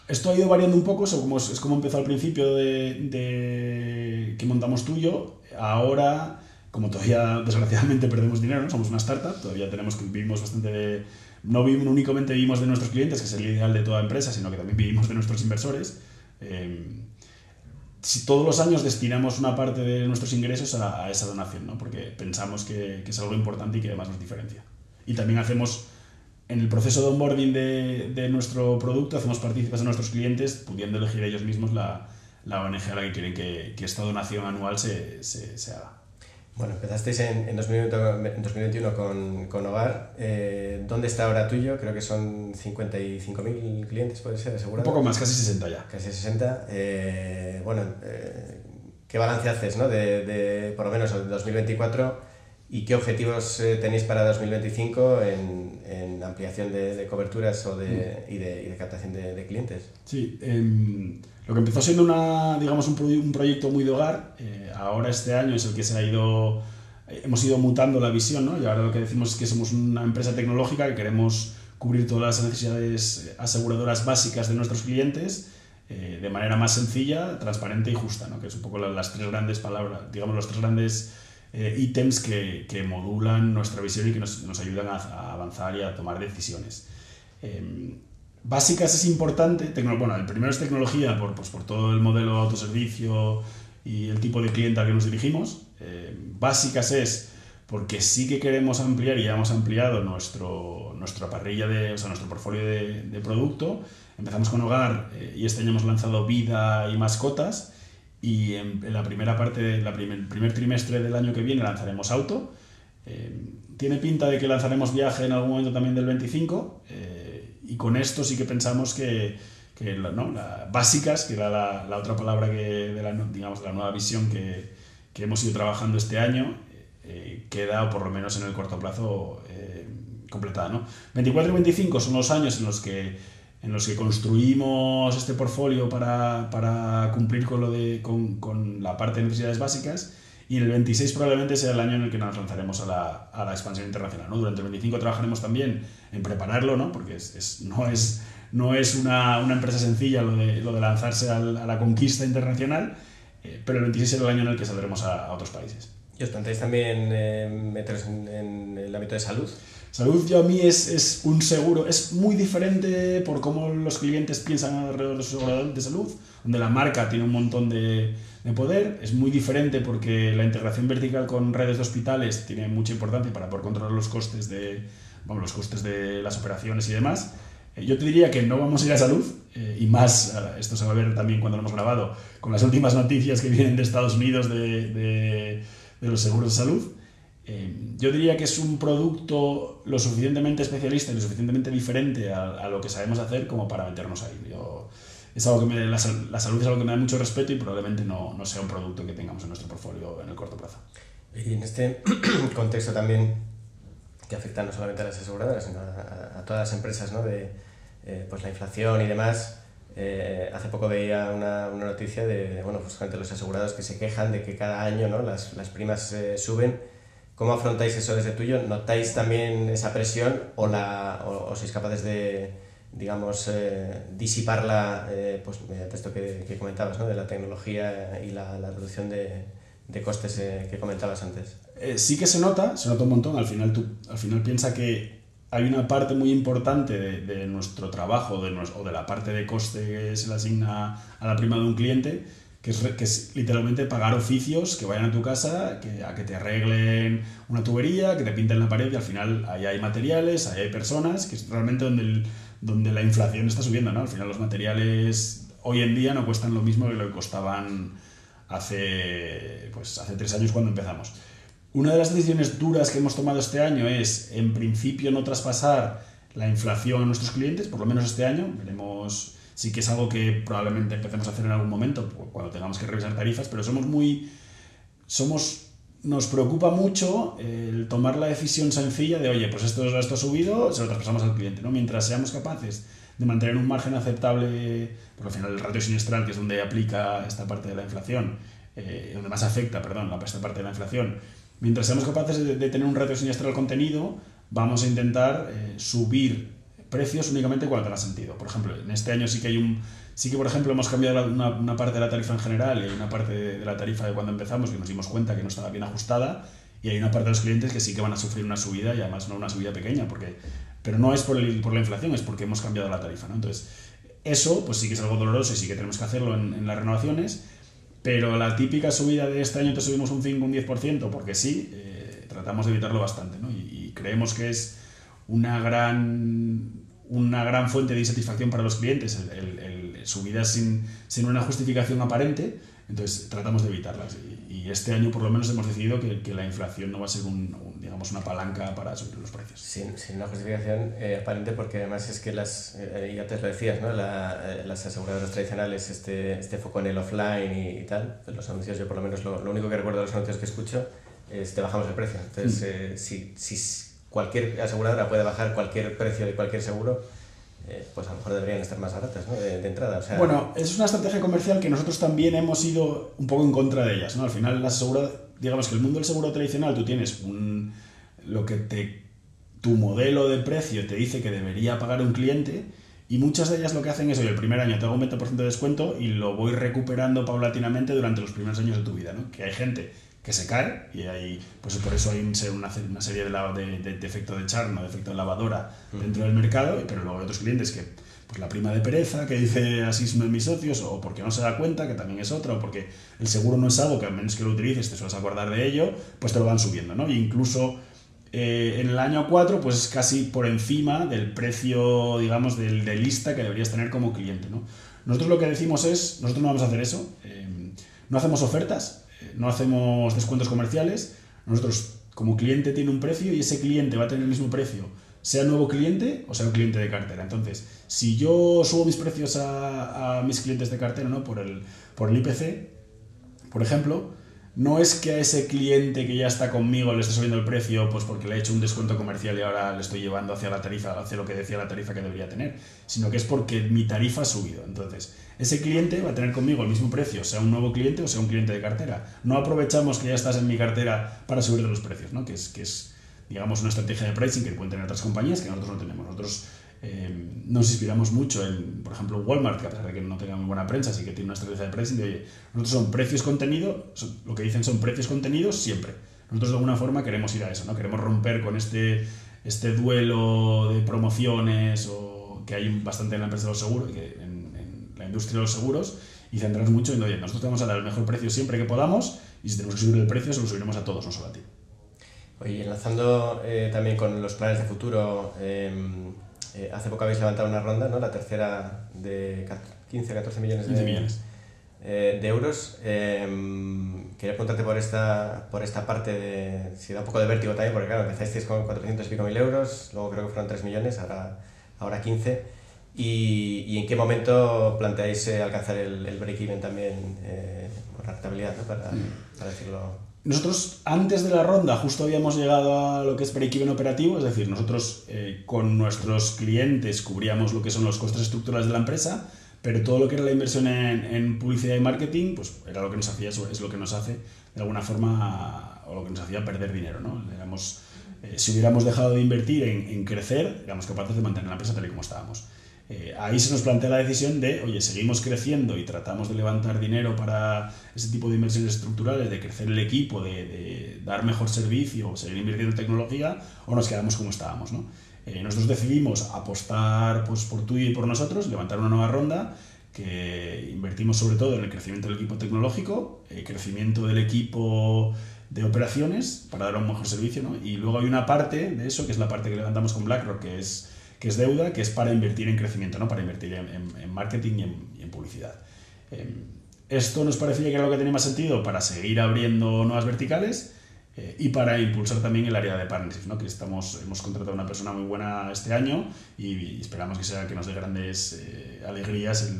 Esto ha ido variando un poco, es como empezó al principio de que montamos tú y yo. Ahora, como todavía desgraciadamente perdemos dinero, ¿no? Somos una startup, todavía vivimos bastante no únicamente vivimos de nuestros clientes, que es el ideal de toda empresa, sino que también vivimos de nuestros inversores. Si todos los años destinamos una parte de nuestros ingresos a esa donación, ¿no? Porque pensamos que es algo importante y que además nos diferencia. Y también hacemos, en el proceso de onboarding de nuestro producto, hacemos partícipes a nuestros clientes, pudiendo elegir ellos mismos la ONG a la que quieren que esta donación anual se haga. Bueno, empezasteis en 2021 con Hogar. ¿Dónde está ahora tuyo? Creo que son 55.000 clientes, ¿puede ser? ¿Asegurado? Un poco más, casi 60 ya. Casi 60. ¿Qué balance haces, ¿no?, de por lo menos el 2024? ¿Y qué objetivos tenéis para 2025 en ampliación de coberturas y de captación de clientes? Sí, lo que empezó siendo un proyecto muy de hogar, ahora este año es el que se ha ido hemos ido mutando la visión, ¿no? Y ahora lo que decimos es que somos una empresa tecnológica que queremos cubrir todas las necesidades aseguradoras básicas de nuestros clientes de manera más sencilla, transparente y justa, ¿no? Que es un poco las tres grandes palabras, digamos, los tres grandes ítems que modulan nuestra visión y que nos ayudan a avanzar y a tomar decisiones. Básicas es importante, bueno, el primero es tecnología por todo el modelo de autoservicio y el tipo de cliente al que nos dirigimos. Básicas es porque sí que queremos ampliar y ya hemos ampliado nuestra parrilla, nuestro portfolio de producto. Empezamos con hogar y este año hemos lanzado vida y mascotas, y en la primera parte, el primer trimestre del año que viene lanzaremos auto. Tiene pinta de que lanzaremos viaje en algún momento también del 25, y con esto sí que pensamos que básicas, que era la otra palabra digamos, de la nueva visión que hemos ido trabajando este año, queda, o por lo menos en el corto plazo, completada, ¿no? 24 y 25 son los años en los que construimos este portfolio para cumplir con la parte de necesidades básicas, y en el 26 probablemente sea el año en el que nos lanzaremos a la expansión internacional, ¿no? Durante el 25 trabajaremos también en prepararlo, ¿no? Porque no es una empresa sencilla lo de lanzarse a la conquista internacional, pero el 26 será el año en el que saldremos a otros países. ¿Y os planteáis también meteros en el ámbito de salud? Salud, yo a mí es un seguro, es muy diferente por cómo los clientes piensan alrededor de su seguro de salud, donde la marca tiene un montón de poder. Es muy diferente porque la integración vertical con redes de hospitales tiene mucha importancia para poder controlar los costes de las operaciones y demás. Yo te diría que no vamos a ir a salud, y más, esto se va a ver también cuando lo hemos grabado, con las últimas noticias que vienen de Estados Unidos de los seguros de salud. Yo diría que es un producto lo suficientemente especialista y lo suficientemente diferente a lo que sabemos hacer como para meternos ahí. Es algo que la salud es algo que me da mucho respeto, y probablemente no sea un producto que tengamos en nuestro portfolio en el corto plazo. Y en este contexto también, que afecta no solamente a las aseguradoras, sino a todas las empresas, ¿no? Pues la inflación y demás. Hace poco veía una noticia de justamente los asegurados que se quejan de que cada año, ¿no? las primas suben. ¿Cómo afrontáis eso desde tuyo? ¿Notáis también esa presión o sois capaces de, digamos, disiparla pues mediante esto que comentabas, ¿no? De la tecnología y la reducción de costes que comentabas antes? Sí que se nota un montón. Al final piensa que hay una parte muy importante de nuestro trabajo o de la parte de coste que se le asigna a la prima de un cliente, que es literalmente pagar oficios que vayan a tu casa, a que te arreglen una tubería, que te pinten la pared, y al final ahí hay materiales, ahí hay personas, que es realmente donde la inflación está subiendo, ¿no? Al final los materiales hoy en día no cuestan lo mismo que lo que costaban hace 3 años cuando empezamos. Una de las decisiones duras que hemos tomado este año es, en principio, no traspasar la inflación a nuestros clientes, por lo menos este año. Veremos, sí que es algo que probablemente empecemos a hacer en algún momento, cuando tengamos que revisar tarifas, pero nos preocupa mucho el tomar la decisión sencilla de, oye, pues esto ha subido, se lo traspasamos al cliente, ¿no? Mientras seamos capaces de mantener un margen aceptable, porque al final el ratio sinestral, que es donde aplica esta parte de la inflación, donde más afecta, esta parte de la inflación, mientras seamos capaces de tener un ratio sinestral contenido, vamos a intentar subir precios únicamente cuando tenga sentido. Por ejemplo, en este año sí que por ejemplo hemos cambiado una parte de la tarifa en general, y hay una parte de la tarifa de cuando empezamos que nos dimos cuenta que no estaba bien ajustada, y hay una parte de los clientes que sí que van a sufrir una subida, y además no una subida pequeña, pero no es por la inflación, es porque hemos cambiado la tarifa, ¿no? Entonces, eso pues sí que es algo doloroso y sí que tenemos que hacerlo en las renovaciones. Pero la típica subida de este año te subimos un 5, un 10%, porque sí, tratamos de evitarlo bastante, ¿no? Y creemos que es una gran fuente de insatisfacción para los clientes el subidas sin una justificación aparente. Entonces tratamos de evitarlas, y este año por lo menos hemos decidido que la inflación no va a ser una palanca para subir los precios. Sin una justificación aparente, porque además es que ya te lo decías, ¿no? Las aseguradoras tradicionales, este foco en el offline y tal, pues los anuncios, yo por lo menos lo único que recuerdo de los anuncios que escucho es te bajamos el precio. Entonces si cualquier aseguradora puede bajar cualquier precio de cualquier seguro, pues a lo mejor deberían estar más baratas, ¿no? De entrada. O sea... Bueno, es una estrategia comercial que nosotros también hemos ido un poco en contra de ellas, ¿no? Al final, digamos que el mundo del seguro tradicional, tú tienes tu modelo de precio te dice que debería pagar un cliente, y muchas de ellas lo que hacen es, oye, el primer año te hago un 20% de descuento y lo voy recuperando paulatinamente durante los primeros años de tu vida, ¿no? Que hay gente que se cae, y pues por eso hay una serie de efecto de churn, de efecto de lavadora dentro del mercado, pero luego hay otros clientes que, pues la prima de pereza que dice así uno de mis socios, o porque no se da cuenta, que también es otra, o porque el seguro no es algo que a menos que lo utilices te sueles acordar de ello, pues te lo van subiendo, ¿no? E incluso en el año 4 pues es casi por encima del precio, digamos, de lista que deberías tener como cliente, ¿no? Nosotros lo que decimos es, nosotros no vamos a hacer eso, no hacemos ofertas, no hacemos descuentos comerciales. Nosotros, como cliente tiene un precio y ese cliente va a tener el mismo precio, sea nuevo cliente o sea un cliente de cartera. Entonces, si yo subo mis precios a mis clientes de cartera, ¿no? por el IPC, por ejemplo, no es que a ese cliente que ya está conmigo le esté subiendo el precio pues porque le he hecho un descuento comercial y ahora le estoy llevando hacia la tarifa, hacia lo que decía la tarifa que debería tener, sino que es porque mi tarifa ha subido. Entonces, ese cliente va a tener conmigo el mismo precio, sea un nuevo cliente o sea un cliente de cartera. No aprovechamos que ya estás en mi cartera para subir los precios, ¿no? Que es, digamos, una estrategia de pricing que pueden tener otras compañías que nosotros no tenemos. Nosotros nos inspiramos mucho en, por ejemplo, Walmart, que a pesar de que no tenga muy buena prensa, sí que tiene una estrategia de pricing de, oye, nosotros son precios contenido, lo que dicen son precios contenidos siempre. Nosotros de alguna forma queremos ir a eso, ¿no? Queremos romper con este duelo de promociones que hay bastante en la empresa de los seguros, en la industria de los seguros, y centrarnos mucho en, oye, nosotros te vamos a dar el mejor precio siempre que podamos, y si tenemos que subir el precio, se lo subiremos a todos, no solo a ti. Oye, enlazando también con los planes de futuro, hace poco habéis levantado una ronda, ¿no? La tercera de 15 o 14 millones de euros. Quería preguntarte por esta parte si da un poco de vértigo también, porque claro, empezasteis con 400 y pico mil euros, luego creo que fueron 3 millones, ahora 15. ¿Y en qué momento planteáis alcanzar el break-even también, la rentabilidad, ¿no? para decirlo? Nosotros, antes de la ronda, justo habíamos llegado a lo que es break-even operativo, es decir, nosotros con nuestros clientes cubríamos lo que son los costes estructurales de la empresa, pero todo lo que era la inversión en publicidad y marketing, pues era lo que nos hacía, es lo que nos hace, de alguna forma, o lo que nos hacía perder dinero, ¿no? Si hubiéramos dejado de invertir en crecer, éramos capaces de mantener la empresa tal y como estábamos. Ahí se nos plantea la decisión de, oye, seguimos creciendo y tratamos de levantar dinero para ese tipo de inversiones estructurales, de crecer el equipo, de dar mejor servicio, seguir invirtiendo en tecnología, o nos quedamos como estábamos, ¿no? Nosotros decidimos apostar pues, por tú y por nosotros, levantar una nueva ronda, que invertimos sobre todo en el crecimiento del equipo tecnológico, crecimiento del equipo de operaciones para dar un mejor servicio, ¿no? Y luego hay una parte de eso, que es la parte que levantamos con BlackRock, que es deuda, que es para invertir en crecimiento, ¿no? Para invertir en marketing y en publicidad. Esto nos parecía que era lo que tenía más sentido para seguir abriendo nuevas verticales y para impulsar también el área de partnerships, ¿no? Que hemos contratado a una persona muy buena este año y esperamos que nos dé grandes alegrías.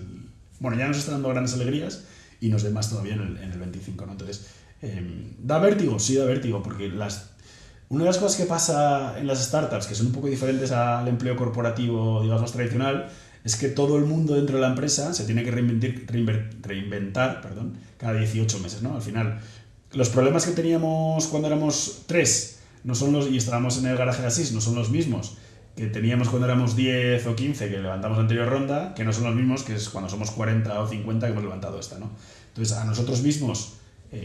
Bueno, ya nos está dando grandes alegrías y nos dé más todavía en el 25, ¿no? Entonces, ¿da vértigo? Sí, da vértigo, porque una de las cosas que pasa en las startups, que son un poco diferentes al empleo corporativo, digamos, más tradicional, es que todo el mundo dentro de la empresa se tiene que reinventar cada 18 meses, ¿no? Al final, los problemas que teníamos cuando éramos 3 y estábamos en el garaje de Asís no son los mismos que teníamos cuando éramos 10 o 15 que levantamos la anterior ronda, que no son los mismos que es cuando somos 40 o 50 que hemos levantado esta, ¿no? Entonces, a nosotros mismos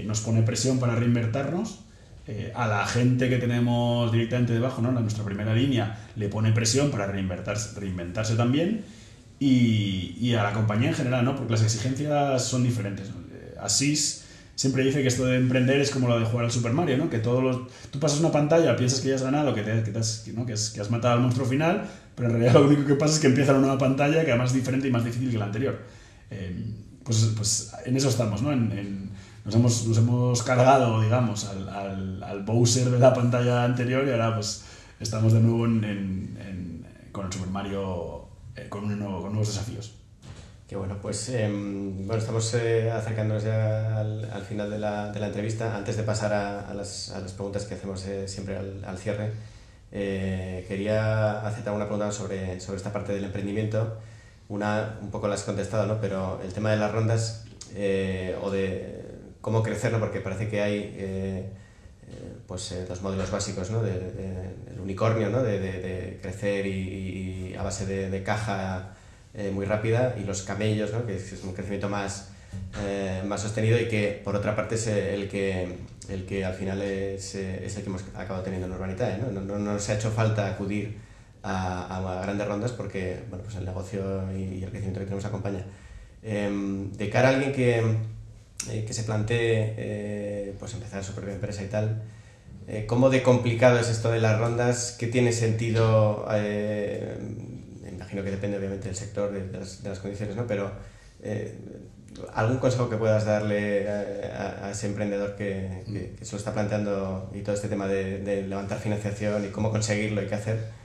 nos pone presión para reinvertirnos. A la gente que tenemos directamente debajo, ¿no? Nuestra primera línea le pone presión para reinventarse también, y a la compañía en general, ¿no? Porque las exigencias son diferentes, ¿no? Asís siempre dice que esto de emprender es como lo de jugar al Super Mario, ¿no? Que tú pasas una pantalla, piensas que ya has ganado, que has matado al monstruo final, pero en realidad lo único que pasa es que empieza una nueva pantalla que además es diferente y más difícil que la anterior. Pues en eso estamos, ¿no? Nos hemos cargado, digamos, al Bowser de la pantalla anterior, y ahora pues estamos de nuevo con el Super Mario con nuevos desafíos. Qué bueno, pues estamos acercándonos ya al final de la entrevista. Antes de pasar a las preguntas que hacemos siempre al cierre, quería hacerte alguna pregunta sobre esta parte del emprendimiento. Un poco la has contestado, ¿no? Pero el tema de las rondas o de cómo crecerlo, porque parece que hay dos modelos básicos, ¿no? El unicornio, ¿no? De crecer y a base de caja muy rápida, y los camellos, ¿no? Que es un crecimiento más sostenido, y que por otra parte es el que al final es el que hemos acabado teniendo en Urbanitae, ¿no? No nos ha hecho falta acudir a grandes rondas porque bueno, pues el negocio y el crecimiento que tenemos acompaña. De cara a alguien que se plantee pues empezar su propia empresa y tal, ¿cómo de complicado es esto de las rondas? ¿Qué tiene sentido? Me imagino que depende obviamente del sector, de las condiciones, ¿no? Pero ¿algún consejo que puedas darle a ese emprendedor que se lo está planteando, y todo este tema de levantar financiación y cómo conseguirlo y qué hacer?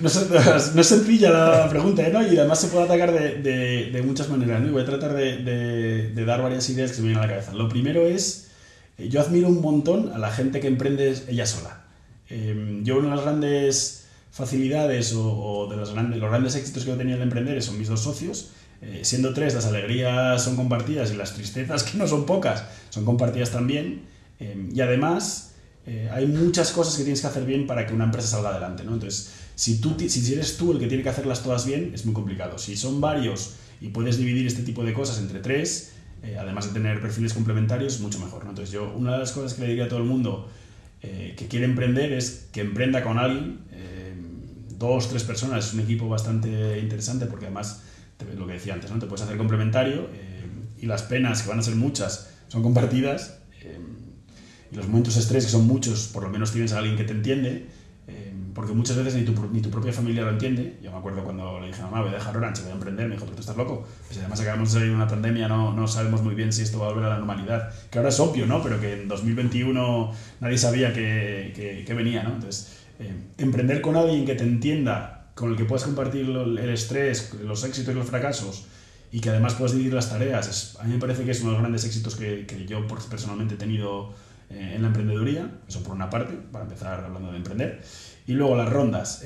No es sencilla la pregunta, ¿no? Y además se puede atacar de muchas maneras, ¿no? Y voy a tratar de dar varias ideas que se me vienen a la cabeza. Lo primero es, yo admiro un montón a la gente que emprende ella sola. Yo una de las grandes facilidades o de los grandes éxitos que he tenido al emprender son mis dos socios. Siendo tres, las alegrías son compartidas y las tristezas, que no son pocas, son compartidas también. Y además hay muchas cosas que tienes que hacer bien para que una empresa salga adelante, ¿no? Entonces, si eres tú el que tiene que hacerlas todas bien, es muy complicado. Si son varios y puedes dividir este tipo de cosas entre tres, además de tener perfiles complementarios, mucho mejor, ¿no? Entonces, una de las cosas que le diría a todo el mundo que quiere emprender es que emprenda con alguien, 2, 3 personas, es un equipo bastante interesante, porque además, lo que decía antes, ¿no? Te puedes hacer complementario, y las penas, que van a ser muchas, son compartidas, y los momentos de estrés, que son muchos, por lo menos tienes a alguien que te entiende, porque muchas veces ni tu propia familia lo entiende. Yo me acuerdo cuando le dije a mamá, voy a dejar Orange, voy a emprender, me dijo, pero tú estás loco. Pues además acabamos de salir de una pandemia, no sabemos muy bien si esto va a volver a la normalidad, que ahora es obvio, ¿no? Pero que en 2021 nadie sabía que venía, ¿no? Entonces, emprender con alguien que te entienda, con el que puedas compartir el estrés, los éxitos y los fracasos, y que además puedas dividir las tareas, a mí me parece que es uno de los grandes éxitos que yo personalmente he tenido en la emprendeduría. Eso por una parte, para empezar hablando de emprender. Y luego las rondas.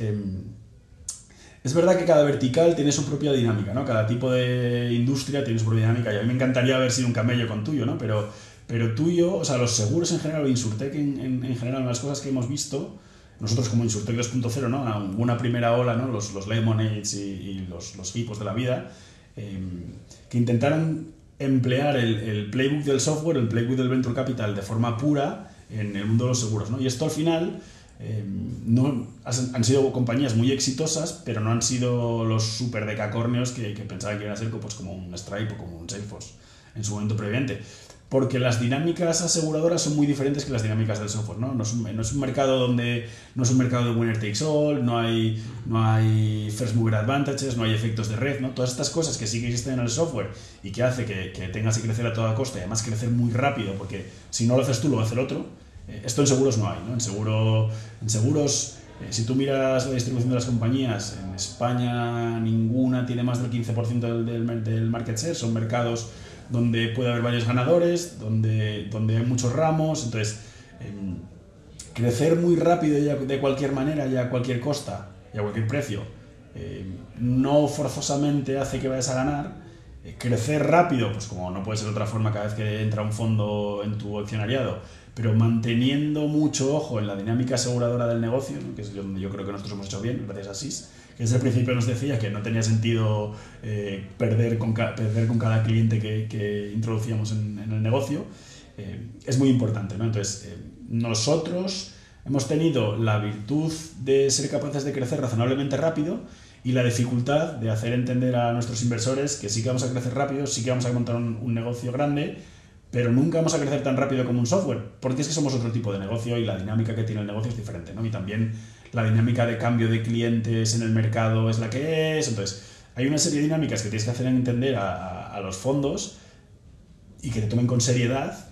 Es verdad que cada vertical tiene su propia dinámica, ¿no? Cada tipo de industria tiene su propia dinámica, y a mí me encantaría haber sido un camello con tuyo, ¿no? Pero tuyo, o sea, los seguros en general, o Insurtech en general, las cosas que hemos visto, nosotros como Insurtech 2.0, ¿no? Una primera ola, ¿no? Los Lemonades y los hipos de la vida, que intentaron emplear el playbook del software, el playbook del venture capital de forma pura en el mundo de los seguros, ¿no? Y esto al final han sido compañías muy exitosas, pero no han sido los super decacornios que pensaban que iban a ser, pues, como un Stripe o como un Salesforce en su momento previamente, porque las dinámicas aseguradoras son muy diferentes que las dinámicas del software, ¿no? No es un mercado de winner takes all, no hay first mover advantages, no hay efectos de red, ¿no? Todas estas cosas que sí que existen en el software y que hace que tengas que crecer a toda costa, y además crecer muy rápido, porque si no lo haces tú, lo va a hacer otro. Esto en seguros no hay, ¿no? En seguros, si tú miras la distribución de las compañías, en España ninguna tiene más del 15% del market share. Son mercados donde puede haber varios ganadores, donde hay muchos ramos. Entonces, crecer muy rápido ya de cualquier manera, ya a cualquier costa y a cualquier precio, no forzosamente hace que vayas a ganar. Crecer rápido, pues como no puede ser de otra forma cada vez que entra un fondo en tu accionariado, pero manteniendo mucho ojo en la dinámica aseguradora del negocio, ¿no? Que es donde yo creo que nosotros hemos hecho bien, gracias a SIS, que desde el principio nos decía que no tenía sentido perder con cada cliente que introducíamos en el negocio. Es muy importante, ¿no? Entonces, nosotros hemos tenido la virtud de ser capaces de crecer razonablemente rápido, y la dificultad de hacer entender a nuestros inversores que sí que vamos a crecer rápido, sí que vamos a montar un negocio grande, pero nunca vamos a crecer tan rápido como un software, porque es que somos otro tipo de negocio y la dinámica que tiene el negocio es diferente, ¿no? Y también la dinámica de cambio de clientes en el mercado es la que es. Entonces, hay una serie de dinámicas que tienes que hacer entender a los fondos y que te tomen con seriedad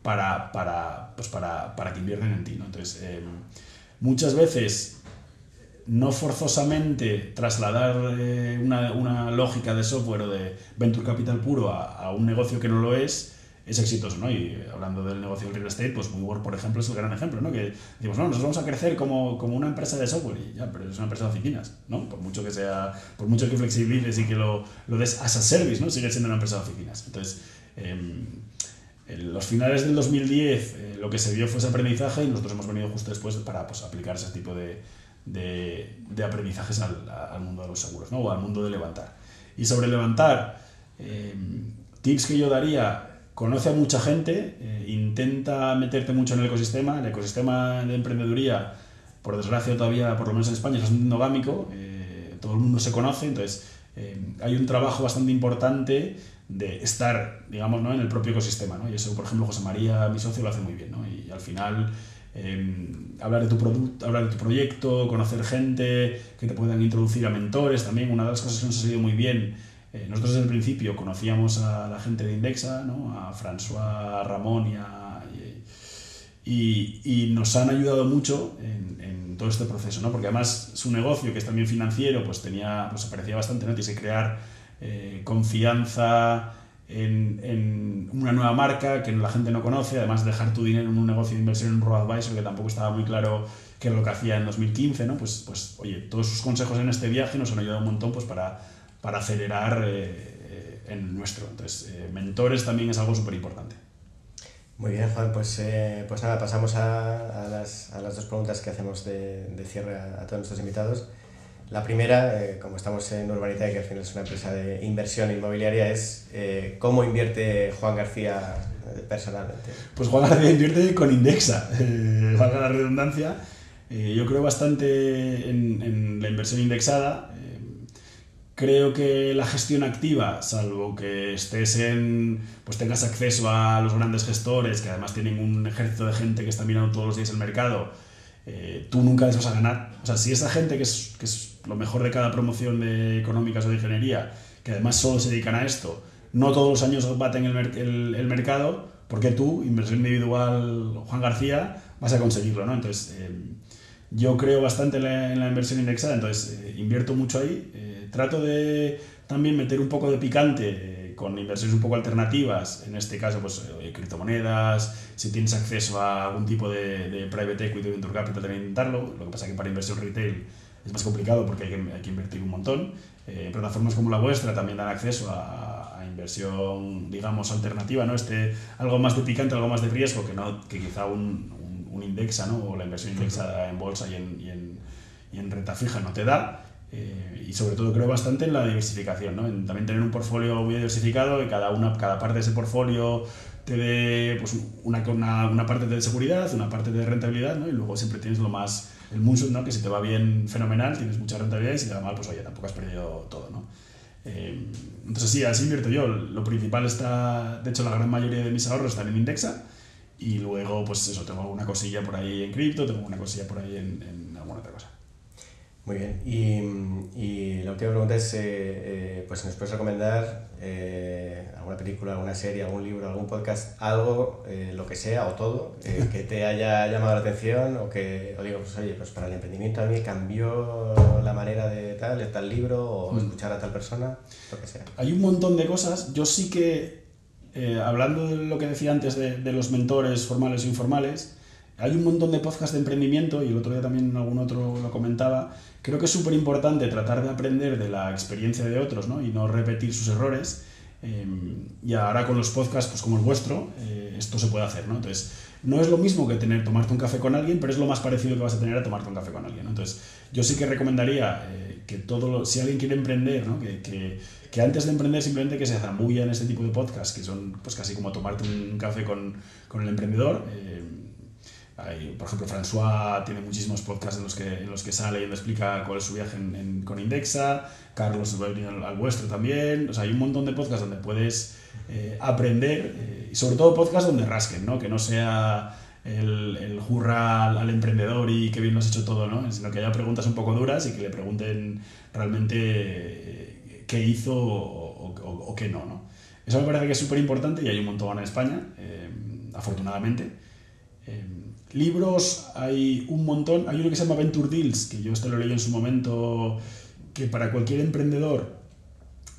para que invierten en ti, ¿no? Entonces, muchas veces no forzosamente trasladar una lógica de software o de venture capital puro a un negocio que no lo es es exitoso, ¿no? Y hablando del negocio del real estate, pues WeWork, por ejemplo, es el gran ejemplo, ¿no? Que decimos, no, nosotros vamos a crecer como una empresa de software, y ya, pero es una empresa de oficinas, ¿no? Por mucho que flexibilices y que lo des as a service, ¿no? Sigue siendo una empresa de oficinas. Entonces, en los finales del 2010 lo que se vio fue ese aprendizaje, y nosotros hemos venido justo después para pues, aplicar ese tipo de aprendizajes al mundo de los seguros, ¿no? O al mundo de levantar. Y sobre levantar, tips que yo daría: conoce a mucha gente, intenta meterte mucho en el ecosistema. El ecosistema de emprendeduría, por desgracia todavía, por lo menos en España, es bastante endogámico, todo el mundo se conoce, entonces hay un trabajo bastante importante de estar, digamos, ¿no? en el propio ecosistema, ¿no? Y eso, por ejemplo, José María, mi socio, lo hace muy bien, ¿no? Y al final hablar de tu producto, hablar de tu proyecto, conocer gente, que te puedan introducir a mentores también. Una de las cosas que nos ha salido muy bien, nosotros desde el principio conocíamos a la gente de Indexa, ¿no? A François, a Ramón y nos han ayudado mucho en todo este proceso, ¿no? Porque además su negocio, que es también financiero, pues aparecía bastante, ¿no? Tienes que crear confianza en una nueva marca que la gente no conoce, además dejar tu dinero en un negocio de inversión, en un robo-advisor, que tampoco estaba muy claro qué era lo que hacía en 2015, ¿no? Pues oye, todos sus consejos en este viaje nos han ayudado un montón, pues para acelerar en nuestro. Entonces, mentores también es algo súper importante. Muy bien, Juan, pues nada, pasamos a las dos preguntas que hacemos de cierre a todos nuestros invitados. La primera, como estamos en Urbanita, que al final es una empresa de inversión inmobiliaria, es ¿cómo invierte Juan García personalmente? Pues Juan García invierte con Indexa, valga la redundancia. Yo creo bastante en la inversión indexada. Creo que la gestión activa, salvo que pues tengas acceso a los grandes gestores, que además tienen un ejército de gente que está mirando todos los días el mercado, tú nunca les vas a ganar. O sea, si esa gente que es lo mejor de cada promoción de económicas o de ingeniería, que además solo se dedican a esto, no todos los años baten el mercado, porque tú, inversión individual Juan García, vas a conseguirlo, ¿no? Entonces, yo creo bastante en la inversión indexada, entonces invierto mucho ahí. Trato de también meter un poco de picante con inversiones un poco alternativas, en este caso pues criptomonedas, si tienes acceso a algún tipo de private equity o venture capital, también intentarlo. Lo que pasa es que para inversión retail es más complicado porque hay que invertir un montón. Plataformas como la vuestra también dan acceso a inversión, digamos, alternativa, ¿no? Algo más de picante, algo más de riesgo que quizá un Indexa, ¿no? O la inversión indexada en bolsa y en renta fija no te da. Y sobre todo creo bastante en la diversificación, ¿no? En también tener un portfolio muy diversificado, y cada parte de ese portfolio te dé pues, una parte de seguridad, una parte de rentabilidad, ¿no? Y luego siempre tienes el moonshot, ¿no? Que si te va bien, fenomenal, tienes mucha rentabilidad, y si te va mal, pues oye, tampoco has perdido todo, ¿no? Entonces sí, así invierto yo. Lo principal de hecho la gran mayoría de mis ahorros están en Indexa, y luego pues eso, tengo alguna cosilla por ahí en cripto, tengo una cosilla por ahí en alguna otra cosa. Muy bien, y la última pregunta es, pues si nos puedes recomendar alguna película, alguna serie, algún libro, algún podcast, algo, lo que sea, o todo, que te haya llamado la atención, o digo, pues oye, pues para el emprendimiento a mí cambió la manera de leer tal libro, o escuchar a tal persona, lo que sea. Hay un montón de cosas. Yo sí que, hablando de lo que decía antes de los mentores formales e informales, hay un montón de podcasts de emprendimiento, y el otro día también algún otro lo comentaba. Creo que es súper importante tratar de aprender de la experiencia de otros, ¿no? Y no repetir sus errores. Y ahora con los podcasts, pues como el vuestro, esto se puede hacer, ¿no? Entonces, no es lo mismo que tomarte un café con alguien, pero es lo más parecido que vas a tener a tomarte un café con alguien, ¿no? Entonces, yo sí que recomendaría que si alguien quiere emprender, ¿no? Que antes de emprender simplemente que se zambulla en este tipo de podcasts, que son pues casi como tomarte un café con el emprendedor. Por ejemplo, François tiene muchísimos podcasts en los que sale y donde explica cuál es su viaje con Indexa. Carlos va a venir al vuestro también. O sea, hay un montón de podcasts donde puedes aprender, y sobre todo podcasts donde rasquen, ¿no? Que no sea el hurra al emprendedor y qué bien lo has hecho todo, ¿no? Sino que haya preguntas un poco duras y que le pregunten realmente qué hizo o qué no. Eso me parece que es súper importante, y hay un montón en España, afortunadamente. Libros hay un montón. Hay uno que se llama Venture Deals, que yo lo leí en su momento, que para cualquier emprendedor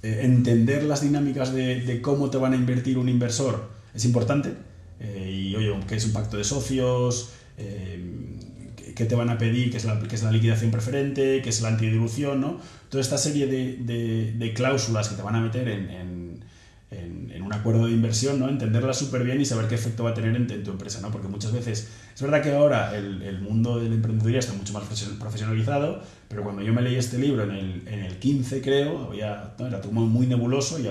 entender las dinámicas de cómo te van a invertir un inversor es importante. Y oye, ¿qué es un pacto de socios? ¿Qué te van a pedir? ¿Qué es la liquidación preferente? ¿Qué es la antidilución? ¿No? Toda esta serie de cláusulas que te van a meter en un acuerdo de inversión, ¿no? Entenderlas súper bien y saber qué efecto va a tener en tu empresa, ¿no? Porque muchas veces, es verdad que ahora el mundo de la emprendeduría está mucho más profesionalizado, pero cuando yo me leí este libro en el 15, creo, era todo muy nebuloso y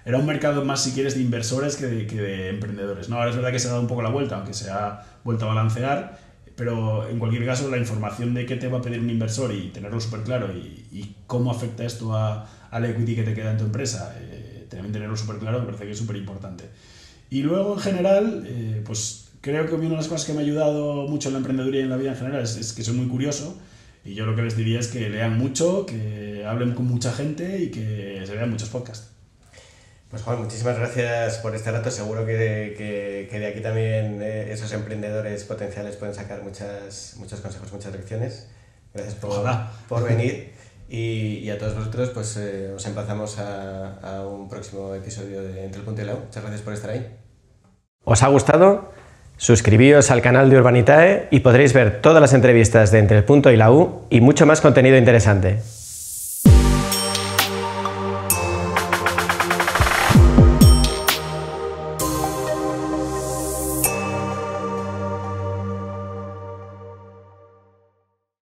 era un mercado más, si quieres, de inversores que de emprendedores, ¿no? Ahora es verdad que se ha dado un poco la vuelta, aunque se ha vuelto a balancear, pero en cualquier caso la información de qué te va a pedir un inversor y tenerlo súper claro y cómo afecta esto al equity que te queda en tu empresa, también tenerlo súper claro me parece que es súper importante. Y luego en general, pues creo que una de las cosas que me ha ayudado mucho en la emprendeduría y en la vida en general es que soy muy curioso, y yo lo que les diría es que lean mucho, que hablen con mucha gente y que se vean muchos podcasts. Pues Juan, muchísimas gracias por este rato. Seguro que de aquí también esos emprendedores potenciales pueden sacar muchos consejos, muchas lecciones. Gracias por venir. Y a todos vosotros pues os emplazamos a un próximo episodio de Entre el Punto y la U. Muchas gracias por estar ahí. ¿Os ha gustado? Suscribíos al canal de Urbanitae y podréis ver todas las entrevistas de Entre el Punto y la U y mucho más contenido interesante.